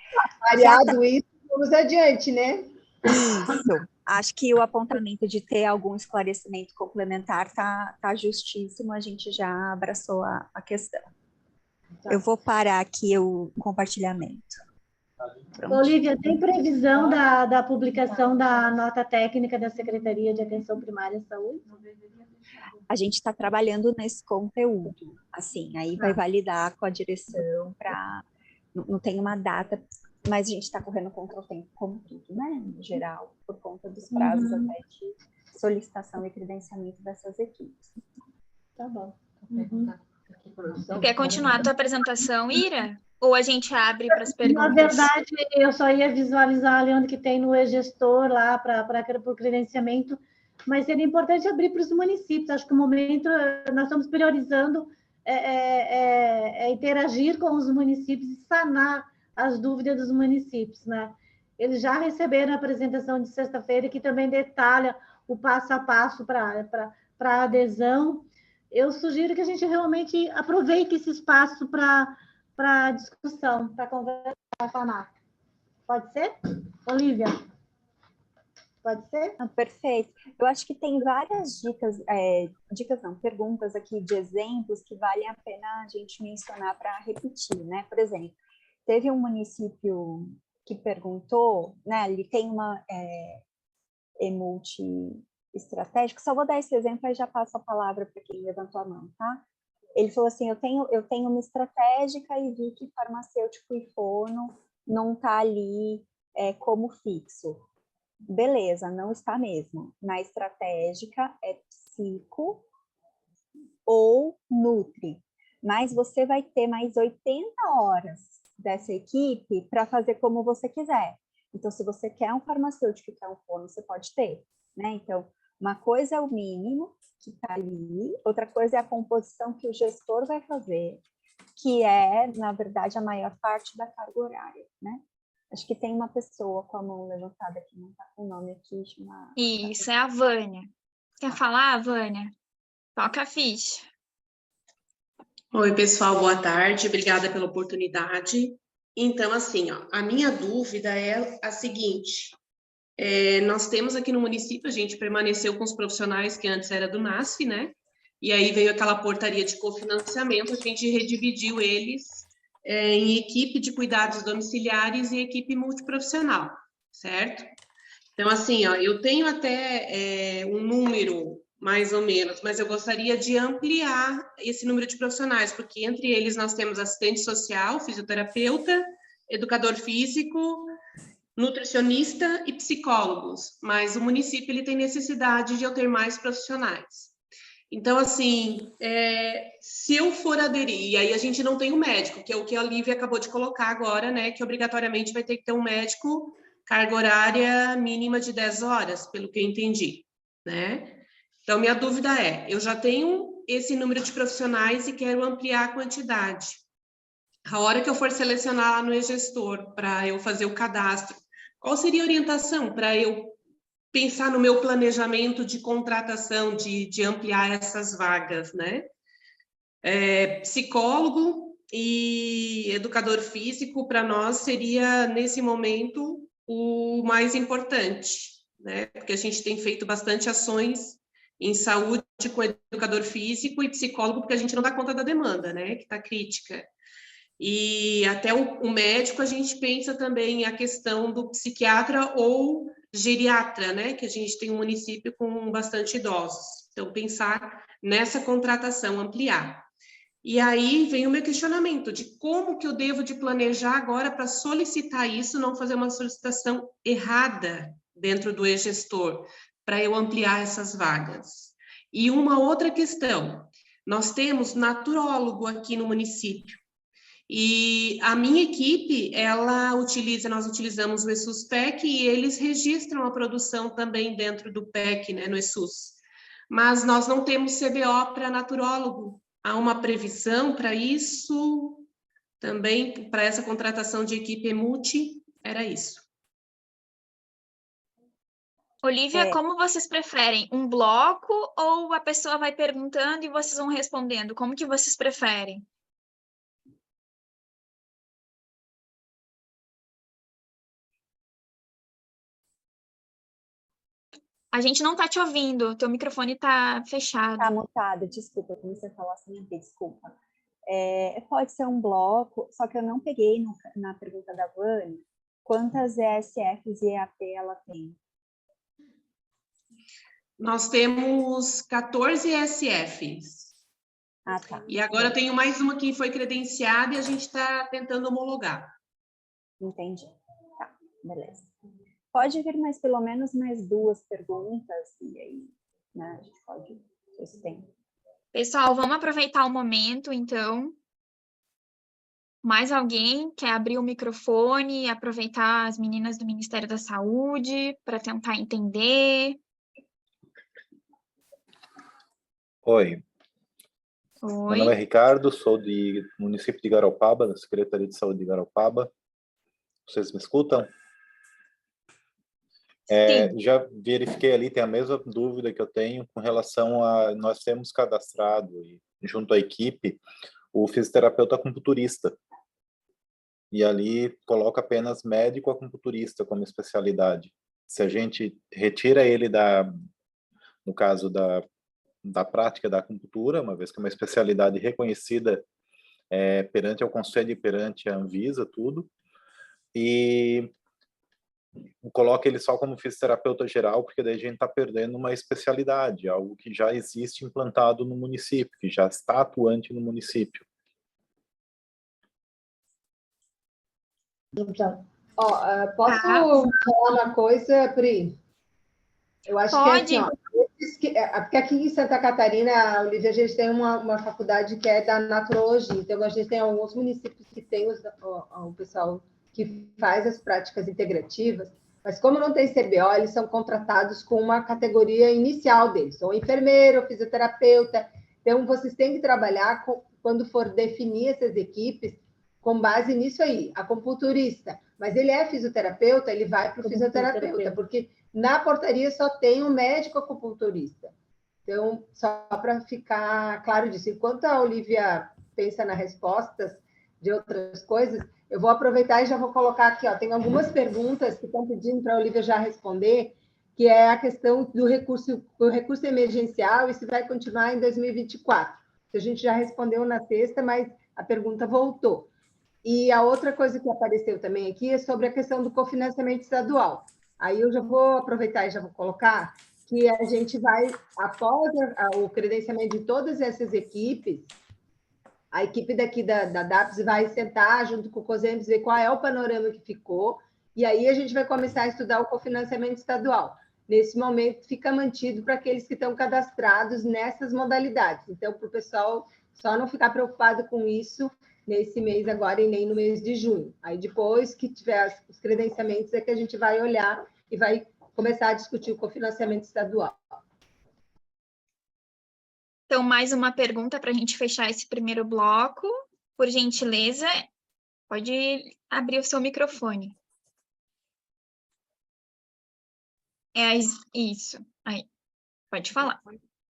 Variado isso, vamos adiante, né? Isso. Acho que o apontamento de ter algum esclarecimento complementar tá justíssimo, a gente já abraçou a questão. Tá. Eu vou parar aqui o compartilhamento. Pronto. Olivia, tem previsão da publicação da nota técnica da Secretaria de Atenção Primária à Saúde? A gente está trabalhando nesse conteúdo, assim, aí vai validar com a direção para... Não tem uma data, mas a gente está correndo contra o tempo, como tudo, né, em geral, por conta dos prazos até de solicitação e credenciamento dessas equipes. Tá bom. Quer continuar a tua apresentação, Ira? Ou a gente abre para as perguntas? Na verdade, eu só ia visualizar ali onde que tem no e-gestor lá para o credenciamento, mas seria importante abrir para os municípios. Acho que no momento nós estamos priorizando interagir com os municípios e sanar as dúvidas dos municípios, né? Eles já receberam a apresentação de sexta-feira, que também detalha o passo a passo para a adesão. Eu sugiro que a gente realmente aproveite esse espaço para discussão, para conversar com a ANAC. Pode ser? Olivia? Pode ser? Perfeito. Eu acho que tem várias perguntas aqui de exemplos que valem a pena a gente mencionar para repetir, né? Por exemplo, teve um município que perguntou, né? Ele tem uma EMUT estratégico. Só vou dar esse exemplo, aí já passo a palavra para quem levantou a mão, tá? Ele falou assim, eu tenho uma estratégica e vi que farmacêutico e fono não está ali como fixo. Beleza, não está mesmo. Na estratégica é psico ou nutri, mas você vai ter mais 80 horas dessa equipe para fazer como você quiser. Então, se você quer um farmacêutico e quer um fono, você pode ter, né? Então, uma coisa é o mínimo que está ali, outra coisa é a composição que o gestor vai fazer, que é, na verdade, a maior parte da carga horária, né? Acho que tem uma pessoa com a mão levantada que não está com o nome aqui. Isso, é a Vânia. Quer falar, Vânia? Toca a ficha. Oi, pessoal, boa tarde. Obrigada pela oportunidade. Então, assim, ó, a minha dúvida é a seguinte. Nós temos aqui no município, a gente permaneceu com os profissionais que antes era do NASF, né? E aí veio aquela portaria de cofinanciamento, a gente redividiu eles em equipe de cuidados domiciliares e equipe multiprofissional, certo? Então, assim, ó, eu tenho até um número mais ou menos, mas eu gostaria de ampliar esse número de profissionais, porque entre eles nós temos assistente social, fisioterapeuta, educador físico, nutricionista e psicólogos, mas o município ele tem necessidade de eu ter mais profissionais. Então, assim, se eu for aderir, e aí a gente não tem um médico, que é o que a Olivia acabou de colocar agora, né, que obrigatoriamente vai ter que ter um médico, carga horária mínima de 10 horas, pelo que eu entendi, né? Então, minha dúvida é, eu já tenho esse número de profissionais e quero ampliar a quantidade. A hora que eu for selecionar lá no e-gestor para eu fazer o cadastro, qual seria a orientação para eu pensar no meu planejamento de contratação, de ampliar essas vagas, né? Psicólogo e educador físico, para nós, seria, nesse momento, o mais importante, né? Porque a gente tem feito bastante ações em saúde com educador físico e psicólogo, porque a gente não dá conta da demanda, né? Que está crítica. E até o médico, a gente pensa também a questão do psiquiatra ou geriatra, né? Que a gente tem um município com bastante idosos. Então, pensar nessa contratação, ampliar. E aí vem o meu questionamento de como que eu devo de planejar agora para solicitar isso, não fazer uma solicitação errada dentro do e-gestor, para eu ampliar essas vagas. E uma outra questão, nós temos naturólogo aqui no município, e a minha equipe, nós utilizamos o ESUS PEC e eles registram a produção também dentro do PEC, né, no ESUS. Mas nós não temos CBO para naturólogo. Há uma previsão para isso? Também para essa contratação de equipe multi? Era isso. Olivia, como vocês preferem? Um bloco ou a pessoa vai perguntando e vocês vão respondendo? Como que vocês preferem? A gente não está te ouvindo, teu microfone está fechado. Está mutado, desculpa, eu comecei a falar sem ouvir, desculpa. Pode ser um bloco, só que eu não peguei na pergunta da Vânia quantas ESFs e EAP ela tem. Nós temos 14 ESFs. Ah, tá. E agora eu tenho mais uma que foi credenciada e a gente está tentando homologar. Entendi. Tá, beleza. Pode vir mais pelo menos mais 2 perguntas, e aí, né, a gente pode ver se tem. Pessoal, vamos aproveitar o momento, então. Mais alguém quer abrir o microfone e aproveitar as meninas do Ministério da Saúde para tentar entender? Oi. Oi. Meu nome é Ricardo, sou do município de Garopaba, da Secretaria de Saúde de Garopaba. Vocês me escutam? Já verifiquei ali, tem a mesma dúvida que eu tenho com relação a... Nós temos cadastrado, junto à equipe, o fisioterapeuta acupunturista. E ali coloca apenas médico acupunturista como especialidade. Se a gente retira ele no caso da prática da acupuntura, uma vez que é uma especialidade reconhecida perante ao Conselho e perante a Anvisa, tudo, e coloca ele só como fisioterapeuta geral, porque daí a gente está perdendo uma especialidade, algo que já existe implantado no município, que já está atuante no município. Então, posso falar uma coisa, Pri? Eu acho Pode. que assim, porque aqui em Santa Catarina, Olivia, a gente tem uma faculdade que é da naturologia, então a gente tem alguns municípios que tem o pessoal que faz as práticas integrativas, mas como não tem CBO, eles são contratados com uma categoria inicial deles, ou enfermeiro, ou fisioterapeuta, então vocês têm que trabalhar quando for definir essas equipes, com base nisso aí, acupunturista, mas ele é fisioterapeuta, ele vai para o fisioterapeuta, porque na portaria só tem um médico acupunturista. Então, só para ficar claro disso, enquanto a Olivia pensa nas respostas de outras coisas, eu vou aproveitar e já vou colocar aqui, tem algumas perguntas que estão pedindo para a Olivia já responder, que é a questão do recurso emergencial e se vai continuar em 2024. A gente já respondeu na sexta, mas a pergunta voltou. E a outra coisa que apareceu também aqui é sobre a questão do cofinanciamento estadual. Aí eu já vou aproveitar e já vou colocar que a gente vai, após o credenciamento de todas essas equipes, a equipe daqui da DAPS vai sentar junto com o COSEMS, ver qual é o panorama que ficou, e aí a gente vai começar a estudar o cofinanciamento estadual. Nesse momento, fica mantido para aqueles que estão cadastrados nessas modalidades. Então, para o pessoal só não ficar preocupado com isso nesse mês agora e nem no mês de junho. Aí, depois que tiver os credenciamentos, é que a gente vai olhar e vai começar a discutir o cofinanciamento estadual. Então, mais uma pergunta para a gente fechar esse primeiro bloco. Por gentileza, pode abrir o seu microfone. Isso. Aí, pode falar.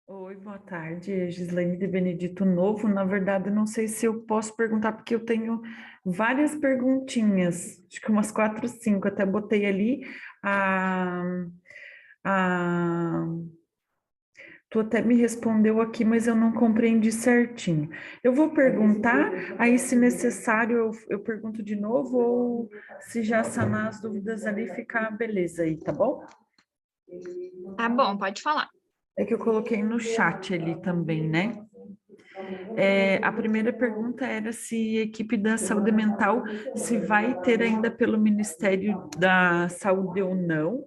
Oi, boa tarde, Gislaine de Benedito Novo. Na verdade, não sei se eu posso perguntar, porque eu tenho várias perguntinhas, acho que umas 4, 5, até botei ali Tu até me respondeu aqui, mas eu não compreendi certinho. Eu vou perguntar, aí se necessário eu pergunto de novo, ou se já sanar as dúvidas ali, ficar beleza aí, tá bom? Tá bom, pode falar. É que eu coloquei no chat ali também, né? A primeira pergunta era se a equipe da saúde mental se vai ter ainda pelo Ministério da Saúde ou não.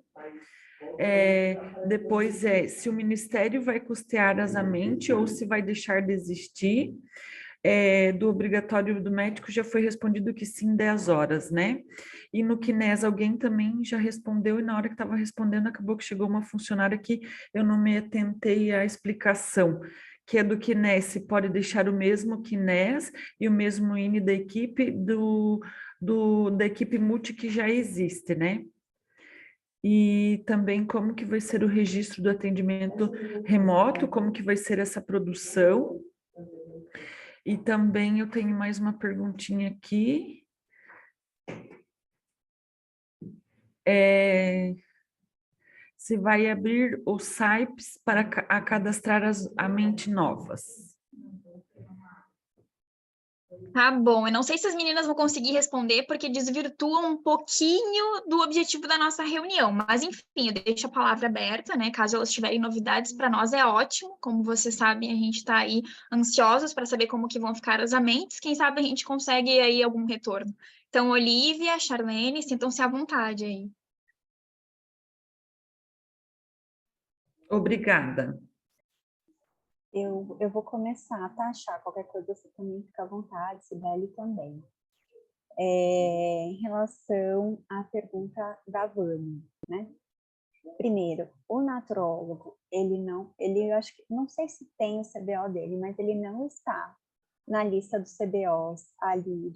Depois se o Ministério vai custear asamente ou se vai deixar de existir. Do obrigatório do médico já foi respondido que sim, 10 horas, né? E no Kines alguém também já respondeu, e na hora que estava respondendo, acabou que chegou uma funcionária que eu não me atentei à explicação, que é do Kines, se pode deixar o mesmo Kines e o mesmo INE da equipe da equipe multi que já existe, né? E também como que vai ser o registro do atendimento remoto, como que vai ser essa produção. E também eu tenho mais uma perguntinha aqui. Se vai abrir os SAIPs para cadastrar a mente novas. Tá bom, eu não sei se as meninas vão conseguir responder, porque desvirtuam um pouquinho do objetivo da nossa reunião, mas enfim, eu deixo a palavra aberta, né? Caso elas tiverem novidades, para nós é ótimo. Como vocês sabem, a gente está aí ansiosos para saber como que vão ficar as mentes. Quem sabe a gente consegue aí algum retorno. Então, Olivia, Charlene, sintam-se à vontade aí. Obrigada. Eu vou começar, tá, Chá? Qualquer coisa você também fica à vontade, Sibeli também. Em relação à pergunta da Vânia, né? Primeiro, o naturólogo, ele acho que, não sei se tem o CBO dele, mas ele não está na lista dos CBOs ali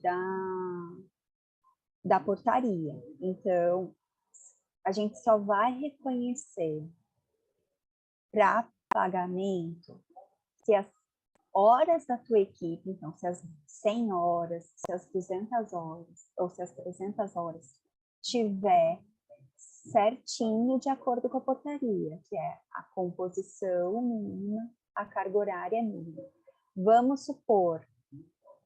da portaria. Então, a gente só vai reconhecer para pagamento se as horas da tua equipe, então, se as 100 horas, se as 200 horas, ou se as 300 horas tiver certinho de acordo com a portaria, que é a composição mínima, a carga horária mínima. Vamos supor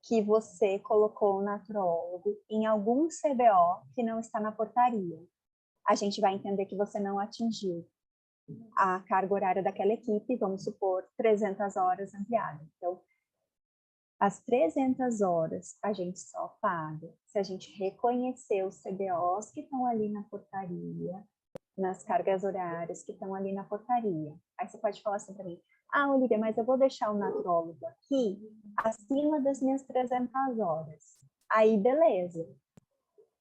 que você colocou o naturólogo em algum CBO que não está na portaria. A gente vai entender que você não atingiu a carga horária daquela equipe, vamos supor, 300 horas ampliadas. Então, as 300 horas a gente só paga se a gente reconhecer os CBOs que estão ali na portaria, nas cargas horárias que estão ali na portaria. Aí você pode falar assim para mim, Olivia, mas eu vou deixar o naturólogo aqui acima das minhas 300 horas. Aí, beleza.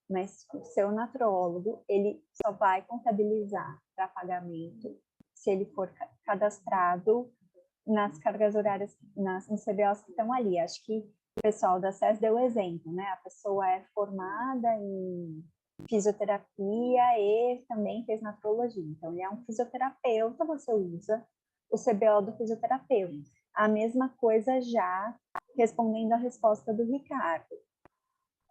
Mas o seu naturólogo, ele só vai contabilizar para pagamento se ele for cadastrado nas cargas horárias, nos CBOs que estão ali. Acho que o pessoal da SES deu exemplo, né? A pessoa é formada em fisioterapia e também fez nafrologia. Então, ele é um fisioterapeuta, você usa o CBO do fisioterapeuta. A mesma coisa já respondendo a resposta do Ricardo.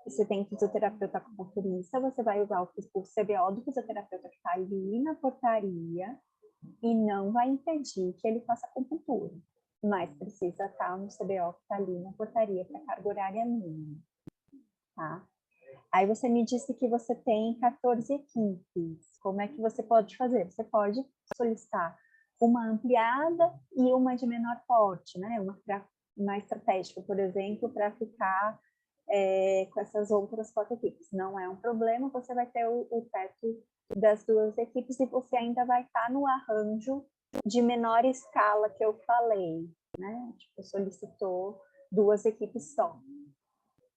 Você tem fisioterapeuta acupunturista, você vai usar o CBO do fisioterapeuta que está ali na portaria e não vai impedir que ele faça acupuntura, mas precisa estar no CBO que está ali na portaria para carga horária mínima, tá? Aí você me disse que você tem 14 equipes. Como é que você pode fazer? Você pode solicitar uma ampliada e uma de menor porte, né? Uma estratégica, por exemplo, para ficar com essas outras 4 equipes. Não é um problema, você vai ter o teto das 2 equipes e você ainda vai estar no arranjo de menor escala que eu falei, né? Tipo, solicitou 2 equipes só.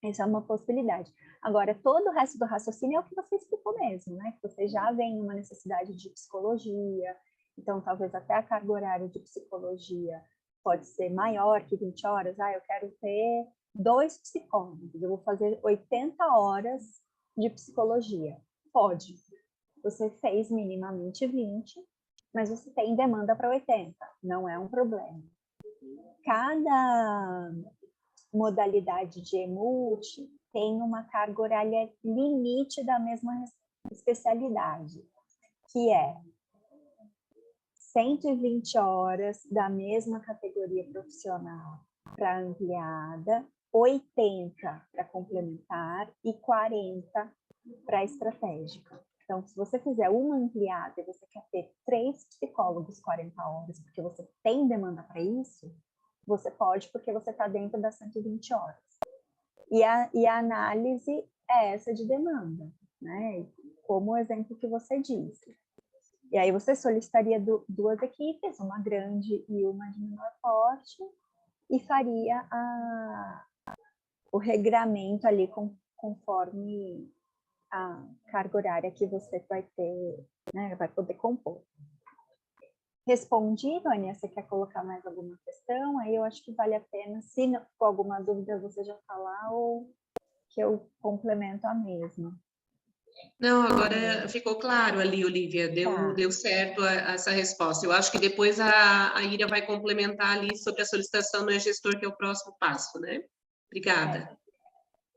Essa é uma possibilidade. Agora, todo o resto do raciocínio é o que você explicou mesmo, né? Que você já vem uma necessidade de psicologia, então talvez até a carga horária de psicologia pode ser maior que 20 horas. Eu quero ter 2 psicólogos, eu vou fazer 80 horas de psicologia. Pode. Você fez minimamente 20, mas você tem demanda para 80, não é um problema. Cada modalidade de EMUT tem uma carga horária limite da mesma especialidade, que é 120 horas da mesma categoria profissional para ampliada, 80 para complementar e 40 para estratégica. Então, se você fizer uma ampliada e você quer ter 3 psicólogos 40 horas, porque você tem demanda para isso, você pode, porque você está dentro das 120 horas. E a análise é essa de demanda, né? Como o exemplo que você disse. E aí você solicitaria 2 equipes, uma grande e uma de menor porte, e faria o regramento ali conforme a carga horária que você vai ter, né, vai poder compor. Respondi, Vânia, você quer colocar mais alguma questão? Aí eu acho que vale a pena, se não for alguma dúvida, você já falar ou que eu complemento a mesma. Não, agora ficou claro ali, Olivia, deu certo essa resposta. Eu acho que depois a Ira vai complementar ali sobre a solicitação do gestor, que é o próximo passo, né? Obrigada.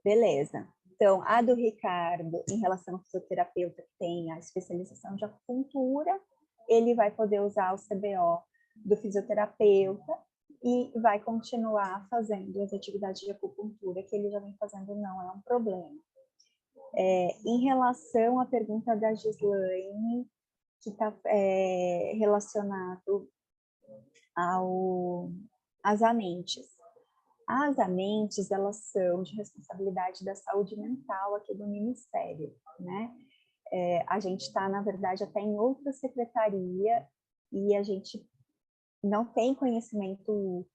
Beleza. Então, a do Ricardo, em relação ao fisioterapeuta que tem a especialização de acupuntura, ele vai poder usar o CBO do fisioterapeuta e vai continuar fazendo as atividades de acupuntura que ele já vem fazendo, não é um problema. Em relação à pergunta da Gislaine, que está relacionado às amentes. As amentes, elas são de responsabilidade da saúde mental aqui do Ministério, né? A gente está, na verdade, até em outra secretaria e a gente não tem conhecimento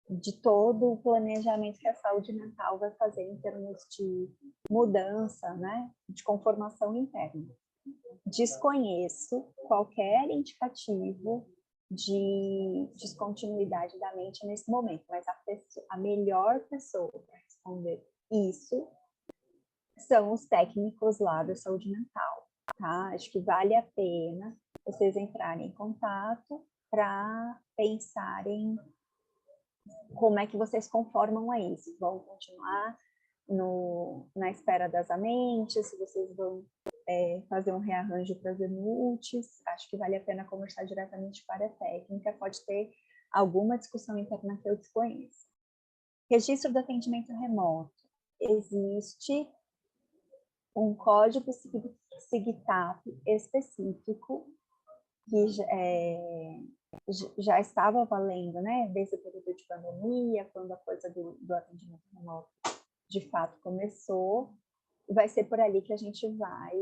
de todo o planejamento que a saúde mental vai fazer em termos de mudança, né? De conformação interna. Desconheço qualquer indicativo de descontinuidade da mente nesse momento, mas a melhor pessoa para responder isso são os técnicos lá da saúde mental, tá? Acho que vale a pena vocês entrarem em contato para pensarem como é que vocês conformam a isso. Vão continuar na espera das amentes, se vocês vão fazer um rearranjo para as EMUTs, acho que vale a pena conversar diretamente com a área técnica, pode ter alguma discussão interna que eu desconheço. Registro do atendimento remoto. Existe um código SIGTAP específico que já estava valendo, né, desde o período de pandemia, quando a coisa do atendimento remoto de fato começou. Vai ser por ali que a gente vai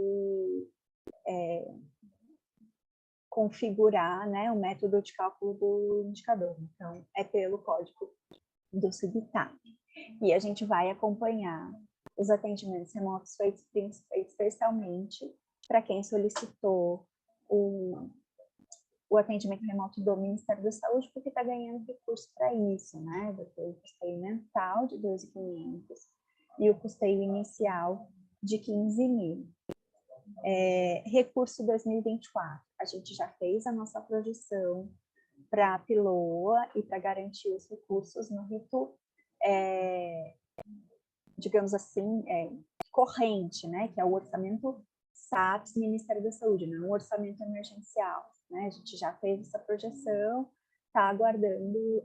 configurar, né, o método de cálculo do indicador. Então, é pelo código do SIGTAP. E a gente vai acompanhar os atendimentos remotos feitos especialmente para quem solicitou o atendimento remoto do Ministério da Saúde, porque está ganhando recurso para isso, né? Vai ter o custeio mensal de 2.500 e o custeio inicial de 15.000. Recurso 2024, a gente já fez a nossa projeção para a Piloa e para garantir os recursos no rito, digamos assim, corrente, né? Que é o orçamento SAPS Ministério da Saúde, não um orçamento emergencial, né? A gente já fez essa projeção, está aguardando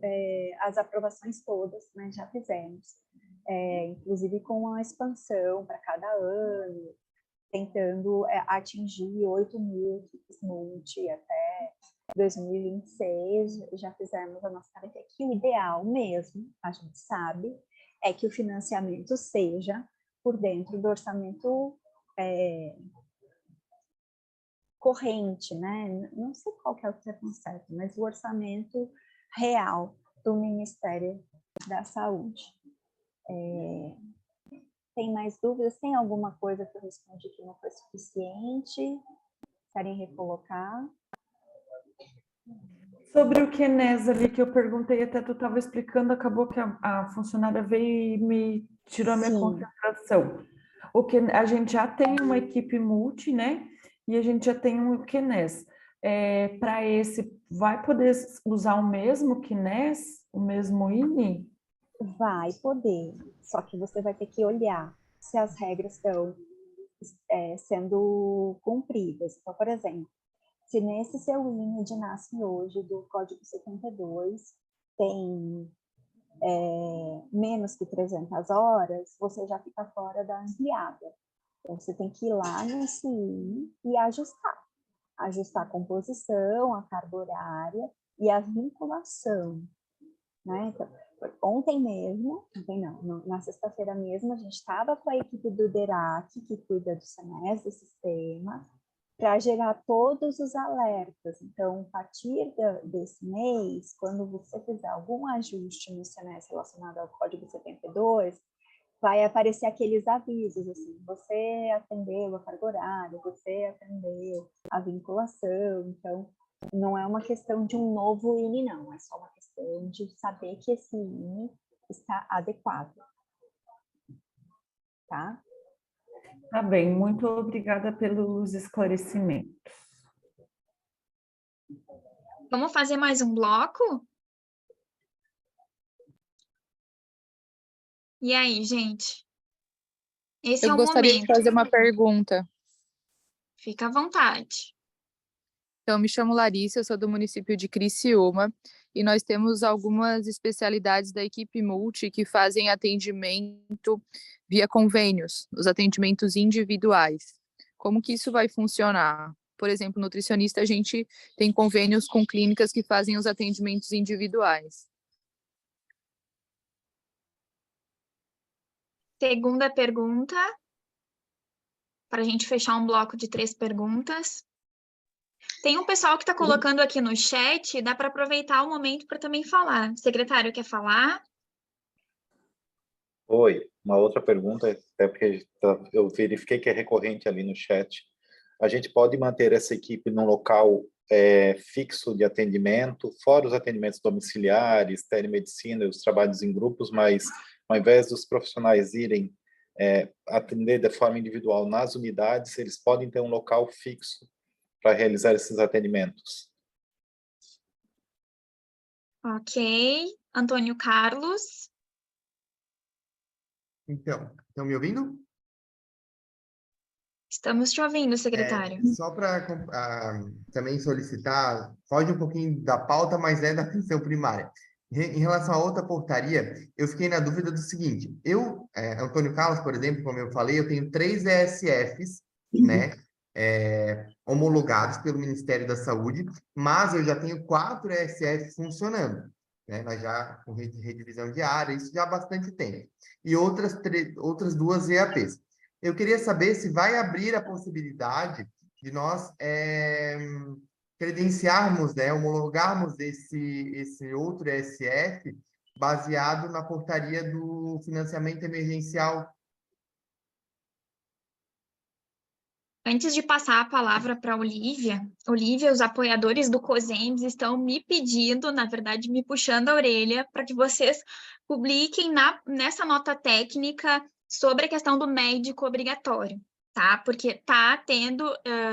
as aprovações todas, mas já fizemos, inclusive com a expansão para cada ano, tentando atingir 8.000 equipes multi até 2026 já fizermos a nossa tarefa, que o ideal mesmo, a gente sabe, é que o financiamento seja por dentro do orçamento corrente, né? Não sei qual que é o termo certo, mas o orçamento real do Ministério da Saúde. Tem mais dúvidas? Tem alguma coisa que eu respondi que não foi suficiente? Querem recolocar? Sobre o QNES ali que eu perguntei, até tu estava explicando, acabou que a funcionária veio e me tirou a minha concentração. O que a gente já tem uma equipe multi, né? E a gente já tem um QNES. Para esse, vai poder usar o mesmo QNES, o mesmo INE? Vai poder, só que você vai ter que olhar se as regras estão sendo cumpridas. Então, por exemplo, se nesse seu INE de nasce hoje, do Código 72, tem menos que 300 horas, você já fica fora da ampliada. Então, você tem que ir lá nesse INE e ajustar. Ajustar a composição, a carga horária e a vinculação. Né? Então, ontem mesmo, na sexta-feira mesmo, a gente estava com a equipe do DERAC, que cuida do semestre, do sistema, para gerar todos os alertas. Então, a partir desse mês, quando você fizer algum ajuste no semestre relacionado ao Código 72, vai aparecer aqueles avisos, assim, você atendeu a carga horária, você atendeu a vinculação. Então, não é uma questão de um novo INE, não, é só uma questão de saber que esse INE está adequado. Tá? Tá bem, muito obrigada pelos esclarecimentos. Vamos fazer mais um bloco? E aí, gente? Esse é o momento. Eu gostaria de fazer uma pergunta. Fica à vontade. Então, me chamo Larissa, eu sou do município de Criciúma, e nós temos algumas especialidades da equipe multi que fazem atendimento via convênios, os atendimentos individuais. Como que isso vai funcionar? Por exemplo, nutricionista, a gente tem convênios com clínicas que fazem os atendimentos individuais. Segunda pergunta, para a gente fechar um bloco de 3 perguntas. Tem um pessoal que está colocando aqui no chat, dá para aproveitar o momento para também falar. Secretário, quer falar? Oi, uma outra pergunta, até porque eu verifiquei que é recorrente ali no chat. A gente pode manter essa equipe num local fixo de atendimento, fora os atendimentos domiciliares, telemedicina, os trabalhos em grupos, mas ao invés dos profissionais irem atender de forma individual nas unidades, eles podem ter um local fixo para realizar esses atendimentos. Ok. Antônio Carlos. Então, estão me ouvindo? Estamos te ouvindo, secretário. Só para também solicitar, foge um pouquinho da pauta, mas é da atenção primária. Em relação a outra portaria, eu fiquei na dúvida do seguinte, Antônio Carlos, por exemplo, como eu falei, eu tenho 3 ESFs, né, homologados pelo Ministério da Saúde, mas eu já tenho 4 ESFs funcionando, né, nós já com redivisão diária, isso já há bastante tempo, e outras 2 EAPs. Eu queria saber se vai abrir a possibilidade de nós credenciarmos, né, homologarmos esse outro ESF baseado na portaria do financiamento emergencial. Antes de passar a palavra para a Olívia, os apoiadores do COSEMS estão me pedindo, na verdade, me puxando a orelha, para que vocês publiquem nessa nota técnica sobre a questão do médico obrigatório, tá? Porque está tendo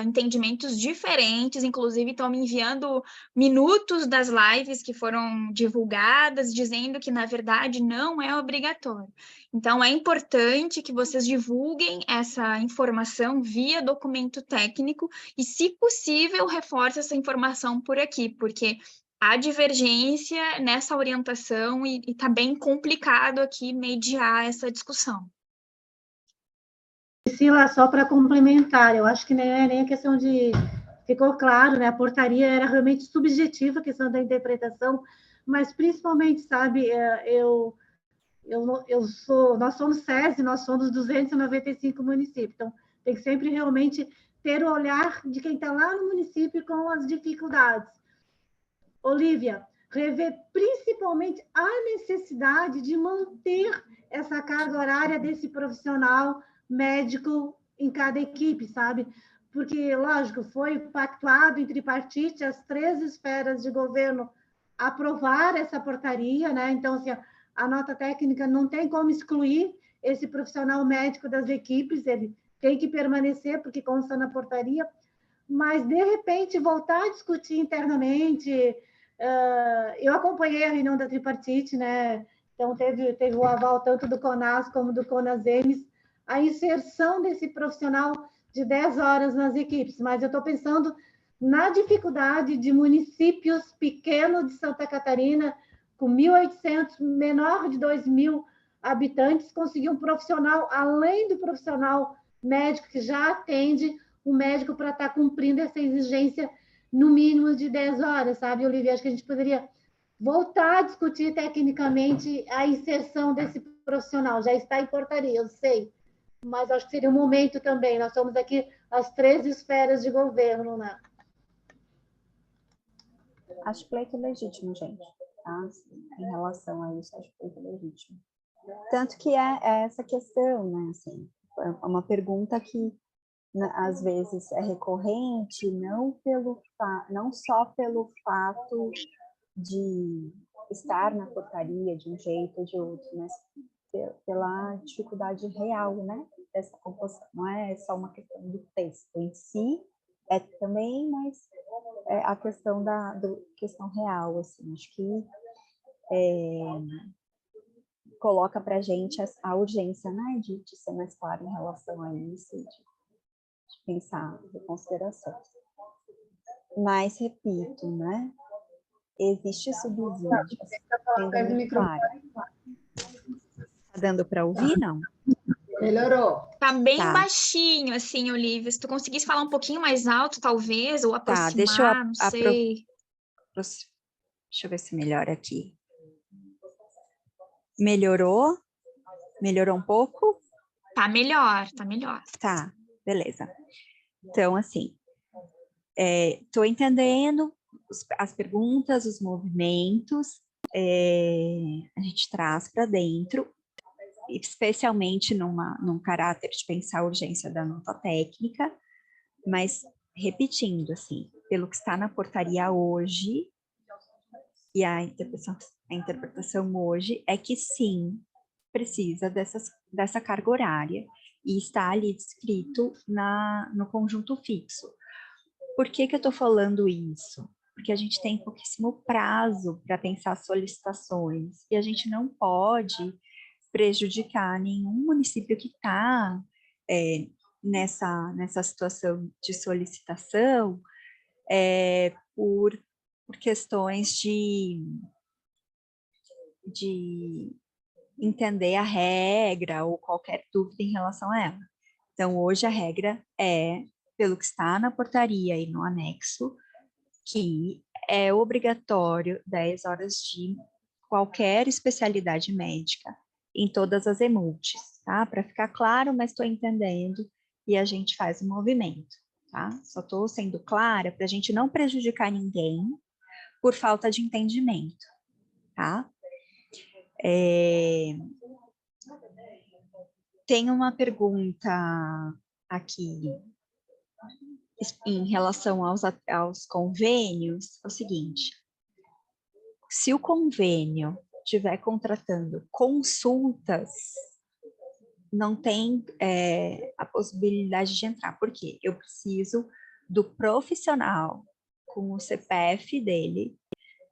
entendimentos diferentes, inclusive estão me enviando minutos das lives que foram divulgadas, dizendo que, na verdade, não é obrigatório. Então, é importante que vocês divulguem essa informação via documento técnico e, se possível, reforce essa informação por aqui, porque há divergência nessa orientação e está bem complicado aqui mediar essa discussão. Priscila, só para complementar, eu acho que não é nem a questão de ficou claro, né? A portaria era realmente subjetiva, a questão da interpretação, mas principalmente, sabe, nós somos SESI, nós somos 295 municípios, então tem que sempre realmente ter o olhar de quem está lá no município com as dificuldades. Olívia, rever principalmente a necessidade de manter essa carga horária desse profissional médico em cada equipe, sabe? Porque, lógico, foi pactuado em tripartite, as 3 esferas de governo aprovar essa portaria, né? Então, assim, a nota técnica não tem como excluir esse profissional médico das equipes, ele tem que permanecer, porque consta na portaria, mas, de repente, voltar a discutir internamente. Eu acompanhei a reunião da tripartite, né? Então, teve o aval tanto do CONAS como do CONASEMES, a inserção desse profissional de 10 horas nas equipes, mas eu estou pensando na dificuldade de municípios pequenos de Santa Catarina, com 1.800, menor de 2.000 habitantes, conseguir um profissional, além do profissional médico que já atende, um médico para estar cumprindo essa exigência no mínimo de 10 horas, sabe, Olivia? Acho que a gente poderia voltar a discutir tecnicamente a inserção desse profissional. Já está em portaria, eu sei, mas acho que seria um momento também. Nós somos aqui as 3 esferas de governo, né? Acho pleito legítimo, gente, tá? Em relação a isso, acho pleito legítimo. Tanto que é essa questão, né? Assim, é uma pergunta que às vezes é recorrente, não só pelo fato de estar na portaria de um jeito ou de outro, mas pela dificuldade real, né, dessa composição. Não é só uma questão do texto em si, é também, mas é a questão questão real, assim, acho que coloca para a gente a urgência, né, de ser mais claro em relação a isso, de pensar de considerações. Mas, repito, né, existe subsídio. Claro. Tá dando para ouvir, não? Melhorou. Tá bem baixinho, assim, Olivia. Se tu conseguisse falar um pouquinho mais alto, talvez, ou aproximar, deixa eu não sei. Deixa eu ver se melhora aqui. Melhorou? Melhorou um pouco? Tá melhor, tá melhor. Tá, beleza. Então, assim, estou entendendo as perguntas, os movimentos, a gente traz para dentro, especialmente num caráter de pensar a urgência da nota técnica, mas repetindo, assim, pelo que está na portaria hoje, e a interpretação hoje é que sim, precisa dessa carga horária, e está ali descrito no conjunto fixo. Por que eu estou falando isso? Porque a gente tem pouquíssimo prazo para pensar solicitações, e a gente não pode prejudicar nenhum município que está nessa situação de solicitação por questões de entender a regra ou qualquer dúvida em relação a ela. Então, hoje a regra é, pelo que está na portaria e no anexo, que é obrigatório 10 horas de qualquer especialidade médica em todas as EMUTs, tá? Para ficar claro, mas estou entendendo e a gente faz o movimento, tá? Só estou sendo clara para a gente não prejudicar ninguém por falta de entendimento, tá? Tem uma pergunta aqui em relação aos convênios, é o seguinte: se o convênio estiver contratando consultas, não tem a possibilidade de entrar. Por quê? Eu preciso do profissional com o CPF dele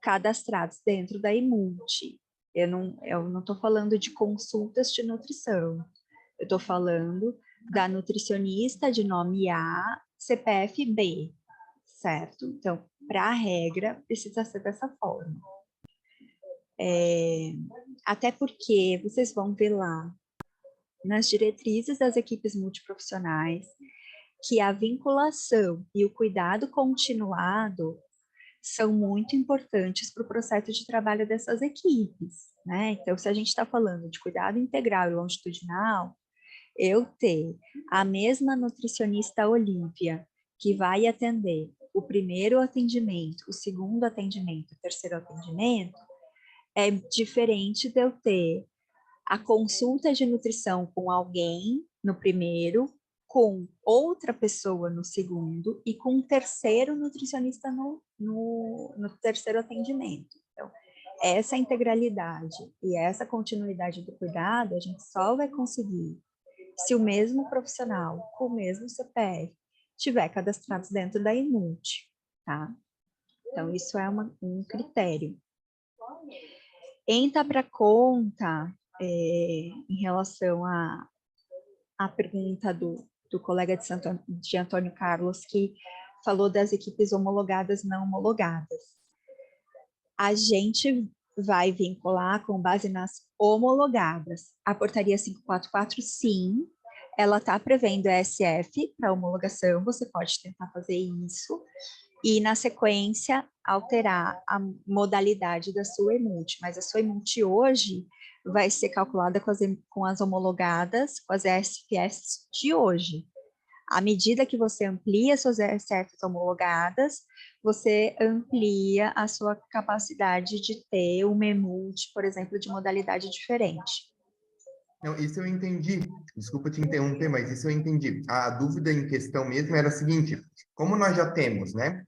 cadastrados dentro da EMUT. Eu não estou falando de consultas de nutrição. Eu estou falando da nutricionista de nome A, CPF B, certo? Então, para a regra, precisa ser dessa forma. Até porque vocês vão ver lá, nas diretrizes das equipes multiprofissionais, que a vinculação e o cuidado continuado são muito importantes para o processo de trabalho dessas equipes, né? Então, se a gente está falando de cuidado integral e longitudinal, eu ter a mesma nutricionista Olívia, que vai atender o primeiro atendimento, o segundo atendimento, o terceiro atendimento, é diferente de eu ter a consulta de nutrição com alguém no primeiro, com outra pessoa no segundo e com um terceiro nutricionista no terceiro atendimento. Então, essa integralidade e essa continuidade do cuidado, a gente só vai conseguir se o mesmo profissional com o mesmo CPF tiver cadastrados dentro da IMULT, tá? Então, isso é um critério. Entra para conta, em relação à pergunta do colega de Antônio Carlos, que falou das equipes homologadas e não homologadas. A gente vai vincular com base nas homologadas. A portaria 544, sim, ela está prevendo ESF para homologação, você pode tentar fazer isso, e na sequência alterar a modalidade da sua EMULT, mas a sua EMULT hoje vai ser calculada com as homologadas, com as ESFs de hoje. À medida que você amplia suas ESFs homologadas, você amplia a sua capacidade de ter uma EMULT, por exemplo, de modalidade diferente. Não, isso eu entendi. Desculpa te interromper, mas isso eu entendi. A dúvida em questão mesmo era a seguinte: como nós já temos, né,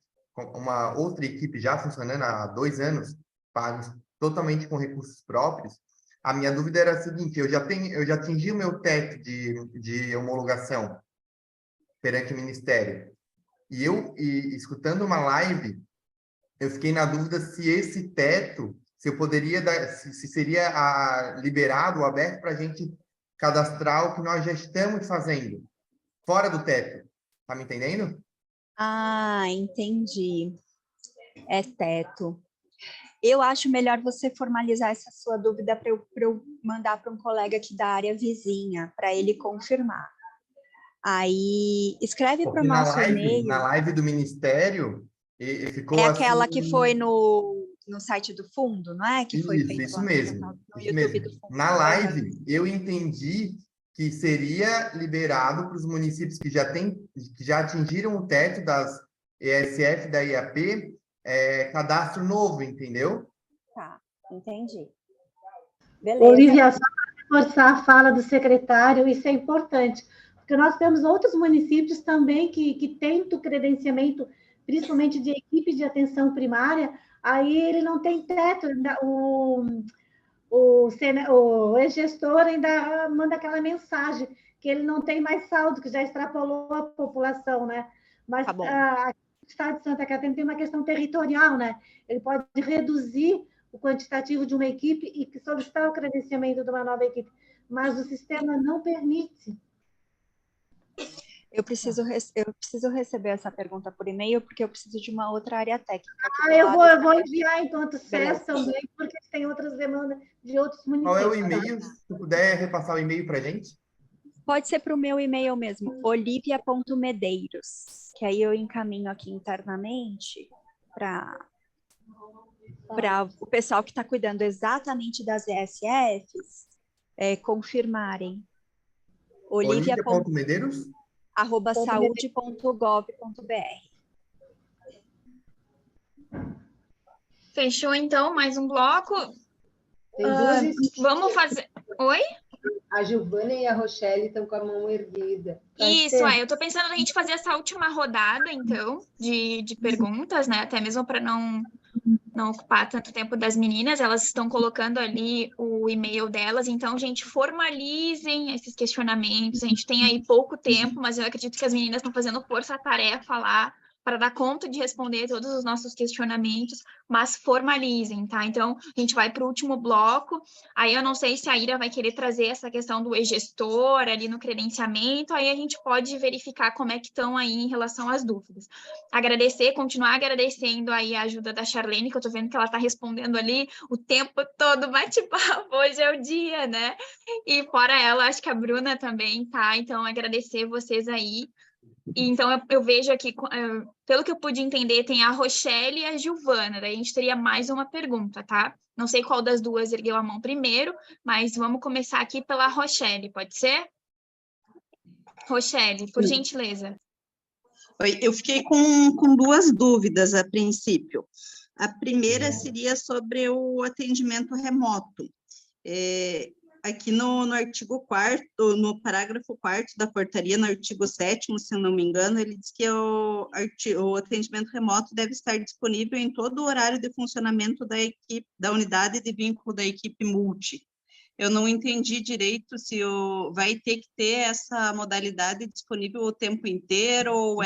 uma outra equipe já funcionando há 2 anos, pagos totalmente com recursos próprios, a minha dúvida era a seguinte: eu já atingi o meu teto de homologação perante o Ministério. E escutando uma live, eu fiquei na dúvida se esse teto, se eu poderia se seria liberado ou aberto para a gente cadastrar o que nós já estamos fazendo, fora do teto. Tá me entendendo? Ah, entendi. É teto. Eu acho melhor você formalizar essa sua dúvida para eu mandar para um colega aqui da área vizinha, para ele confirmar. Aí, escreve para o nosso e-mail. Na live do Ministério, ficou é aquela assim, que foi no site do fundo, não é? Que foi feito isso lá mesmo. no Isso YouTube mesmo. do fundo. Na live, eu entendi que seria liberado para os municípios que já atingiram o teto das ESF da IAP, cadastro novo, entendeu? Tá, entendi. Beleza. Olívia, só para reforçar a fala do secretário, isso é importante, porque nós temos outros municípios também que tentam o credenciamento, principalmente de equipe de atenção primária, aí ele não tem teto, o ex-gestor ainda manda aquela mensagem que ele não tem mais saldo, que já extrapolou a população, né? Mas tá bom. O Estado de Santa Catarina tem uma questão territorial, né? Ele pode reduzir o quantitativo de uma equipe e solicitar o credenciamento de uma nova equipe, mas o sistema não permite. Eu preciso receber essa pergunta por e-mail, porque eu preciso de uma outra área técnica. Eu vou enviar enquanto CES também, porque tem outras demandas de outros municípios. Qual é o e-mail? Se tu puder repassar o e-mail para a gente? Pode ser para o meu e-mail mesmo, olivia.medeiros, que aí eu encaminho aqui internamente para o pessoal que está cuidando exatamente das ESFs confirmarem. Olivia.medeiros? @saude.gov.br. Fechou, então, mais um bloco. Vamos fazer... Oi? A Giovana e a Rochelle estão com a mão erguida. Isso, eu estou pensando na gente fazer essa última rodada, então, de perguntas, né? Até mesmo para não ocupar tanto tempo das meninas, elas estão colocando ali o e-mail delas, então, gente, formalizem esses questionamentos, a gente tem aí pouco tempo, mas eu acredito que as meninas estão fazendo força-tarefa lá para dar conta de responder todos os nossos questionamentos, mas formalizem, tá? Então, a gente vai para o último bloco, aí eu não sei se a Ira vai querer trazer essa questão do e-gestor ali no credenciamento, aí a gente pode verificar como é que estão aí em relação às dúvidas. Continuar agradecendo aí a ajuda da Charlene, que eu tô vendo que ela tá respondendo ali o tempo todo, bate-papo, hoje é o dia, né? E fora ela, acho que a Bruna também, tá? Então, agradecer vocês aí Então, eu vejo aqui, pelo que eu pude entender, tem a Rochelle e a Giovana. Daí a gente teria mais uma pergunta, tá? Não sei qual das duas ergueu a mão primeiro, mas vamos começar aqui pela Rochelle, pode ser? Rochelle, por gentileza. Oi, eu fiquei com duas dúvidas a princípio. A primeira seria sobre o atendimento remoto. Aqui no artigo 4º, no parágrafo 4º da portaria, no artigo 7º, se eu não me engano, ele diz que o atendimento remoto deve estar disponível em todo o horário de funcionamento da equipe, da unidade de vínculo da equipe multi. Eu não entendi direito se vai ter que ter essa modalidade disponível o tempo inteiro, ou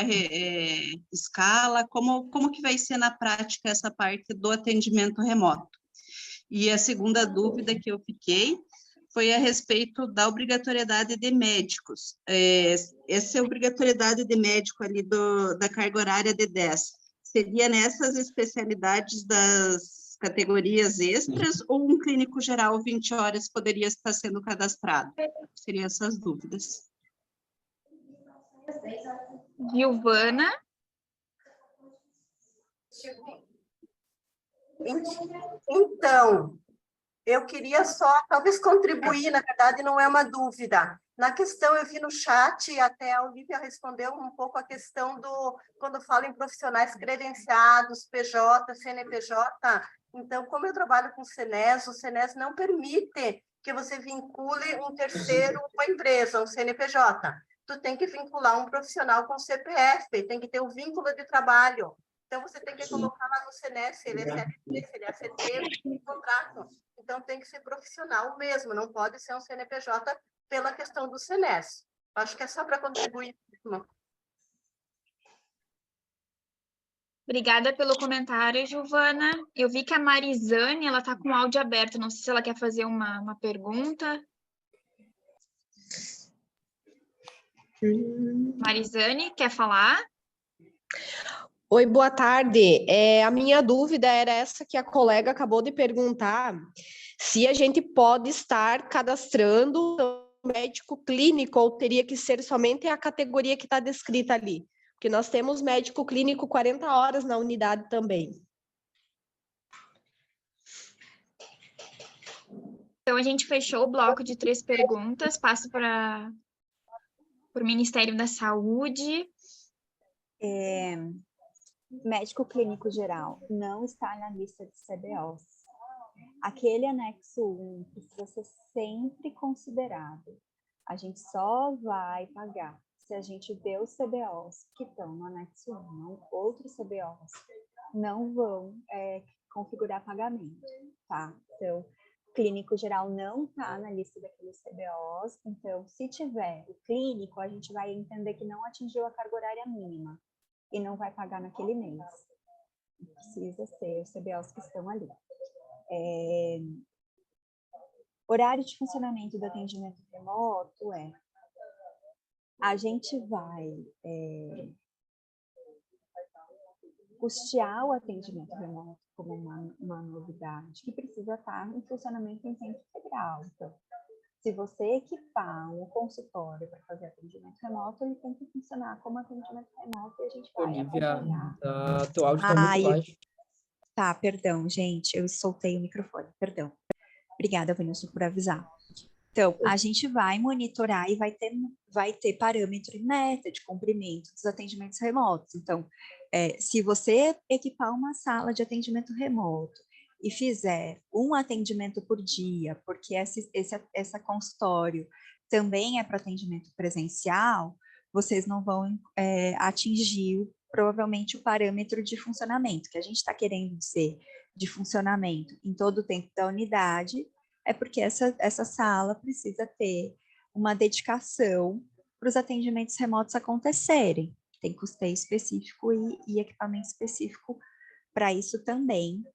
escala, como que vai ser na prática essa parte do atendimento remoto? E a segunda dúvida que eu fiquei foi a respeito da obrigatoriedade de médicos. Essa obrigatoriedade de médico ali da carga horária de 10, seria nessas especialidades das categorias extras, ou um clínico geral 20 horas poderia estar sendo cadastrado? Seriam essas dúvidas. Giovana. Então, eu queria só, talvez, contribuir, na verdade, não é uma dúvida. Na questão, eu vi no chat, e até a Olivia respondeu um pouco a questão quando fala em profissionais credenciados, PJ, CNPJ. Então, como eu trabalho com o SENES não permite que você vincule um terceiro com a empresa, um CNPJ. Tu tem que vincular um profissional com CPF, tem que ter um vínculo de trabalho. Então, você tem que colocar lá no SENES, se ele é CLT, se ele é ACT, um contrato. Então, tem que ser profissional mesmo, não pode ser um CNPJ pela questão do SENES. Acho que é só para contribuir. Obrigada pelo comentário, Giovana. Eu vi que a Marizane, ela está com o áudio aberto. Não sei se ela quer fazer uma pergunta. Marizane, quer falar? Oi, boa tarde. A minha dúvida era essa que a colega acabou de perguntar, se a gente pode estar cadastrando um médico clínico ou teria que ser somente a categoria que está descrita ali. Porque nós temos médico clínico 40 horas na unidade também. Então, a gente fechou o bloco de 3 perguntas. Passo para o Ministério da Saúde. Médico clínico geral não está na lista de CBOs. Aquele anexo 1 precisa ser sempre considerado. A gente só vai pagar se a gente vê os CBOs que estão no anexo 1, não, outros CBOs não vão configurar pagamento, tá? Então, clínico geral não está na lista daqueles CBOs, então, se tiver o clínico, a gente vai entender que não atingiu a carga horária mínima e não vai pagar naquele mês. Precisa ser os CBOs que estão ali. Horário de funcionamento do atendimento remoto a gente vai custear o atendimento remoto como uma novidade que precisa estar em funcionamento em tempo integral. Então, se você equipar um consultório para fazer atendimento remoto, ele tem que funcionar como atendimento remoto e a gente vai acompanhar. Teu áudio está muito baixo. Tá, perdão, gente, eu soltei o microfone, perdão. Obrigada, Vanilson, por avisar. Então, a gente vai monitorar e vai ter parâmetro e meta de cumprimento dos atendimentos remotos. Então, se você equipar uma sala de atendimento remoto e fizer um atendimento por dia, porque essa consultório também é para atendimento presencial, vocês não vão atingir provavelmente o parâmetro de funcionamento, que a gente está querendo dizer de funcionamento em todo o tempo da unidade, é porque essa sala precisa ter uma dedicação para os atendimentos remotos acontecerem. Tem custeio específico e equipamento específico para isso também.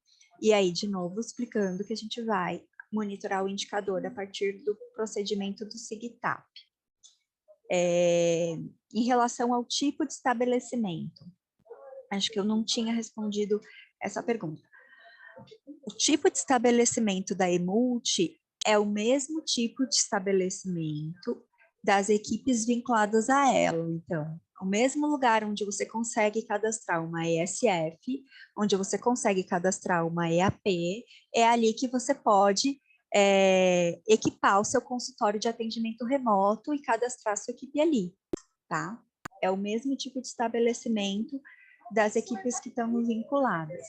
E aí, de novo, explicando que a gente vai monitorar o indicador a partir do procedimento do SIGTAP. Em relação ao tipo de estabelecimento, acho que eu não tinha respondido essa pergunta. O tipo de estabelecimento da EMULTI é o mesmo tipo de estabelecimento das equipes vinculadas a ela. Então, O mesmo lugar onde você consegue cadastrar uma ESF, onde você consegue cadastrar uma EAP, é ali que você pode equipar o seu consultório de atendimento remoto e cadastrar a sua equipe ali, tá? É o mesmo tipo de estabelecimento das equipes que estão vinculadas.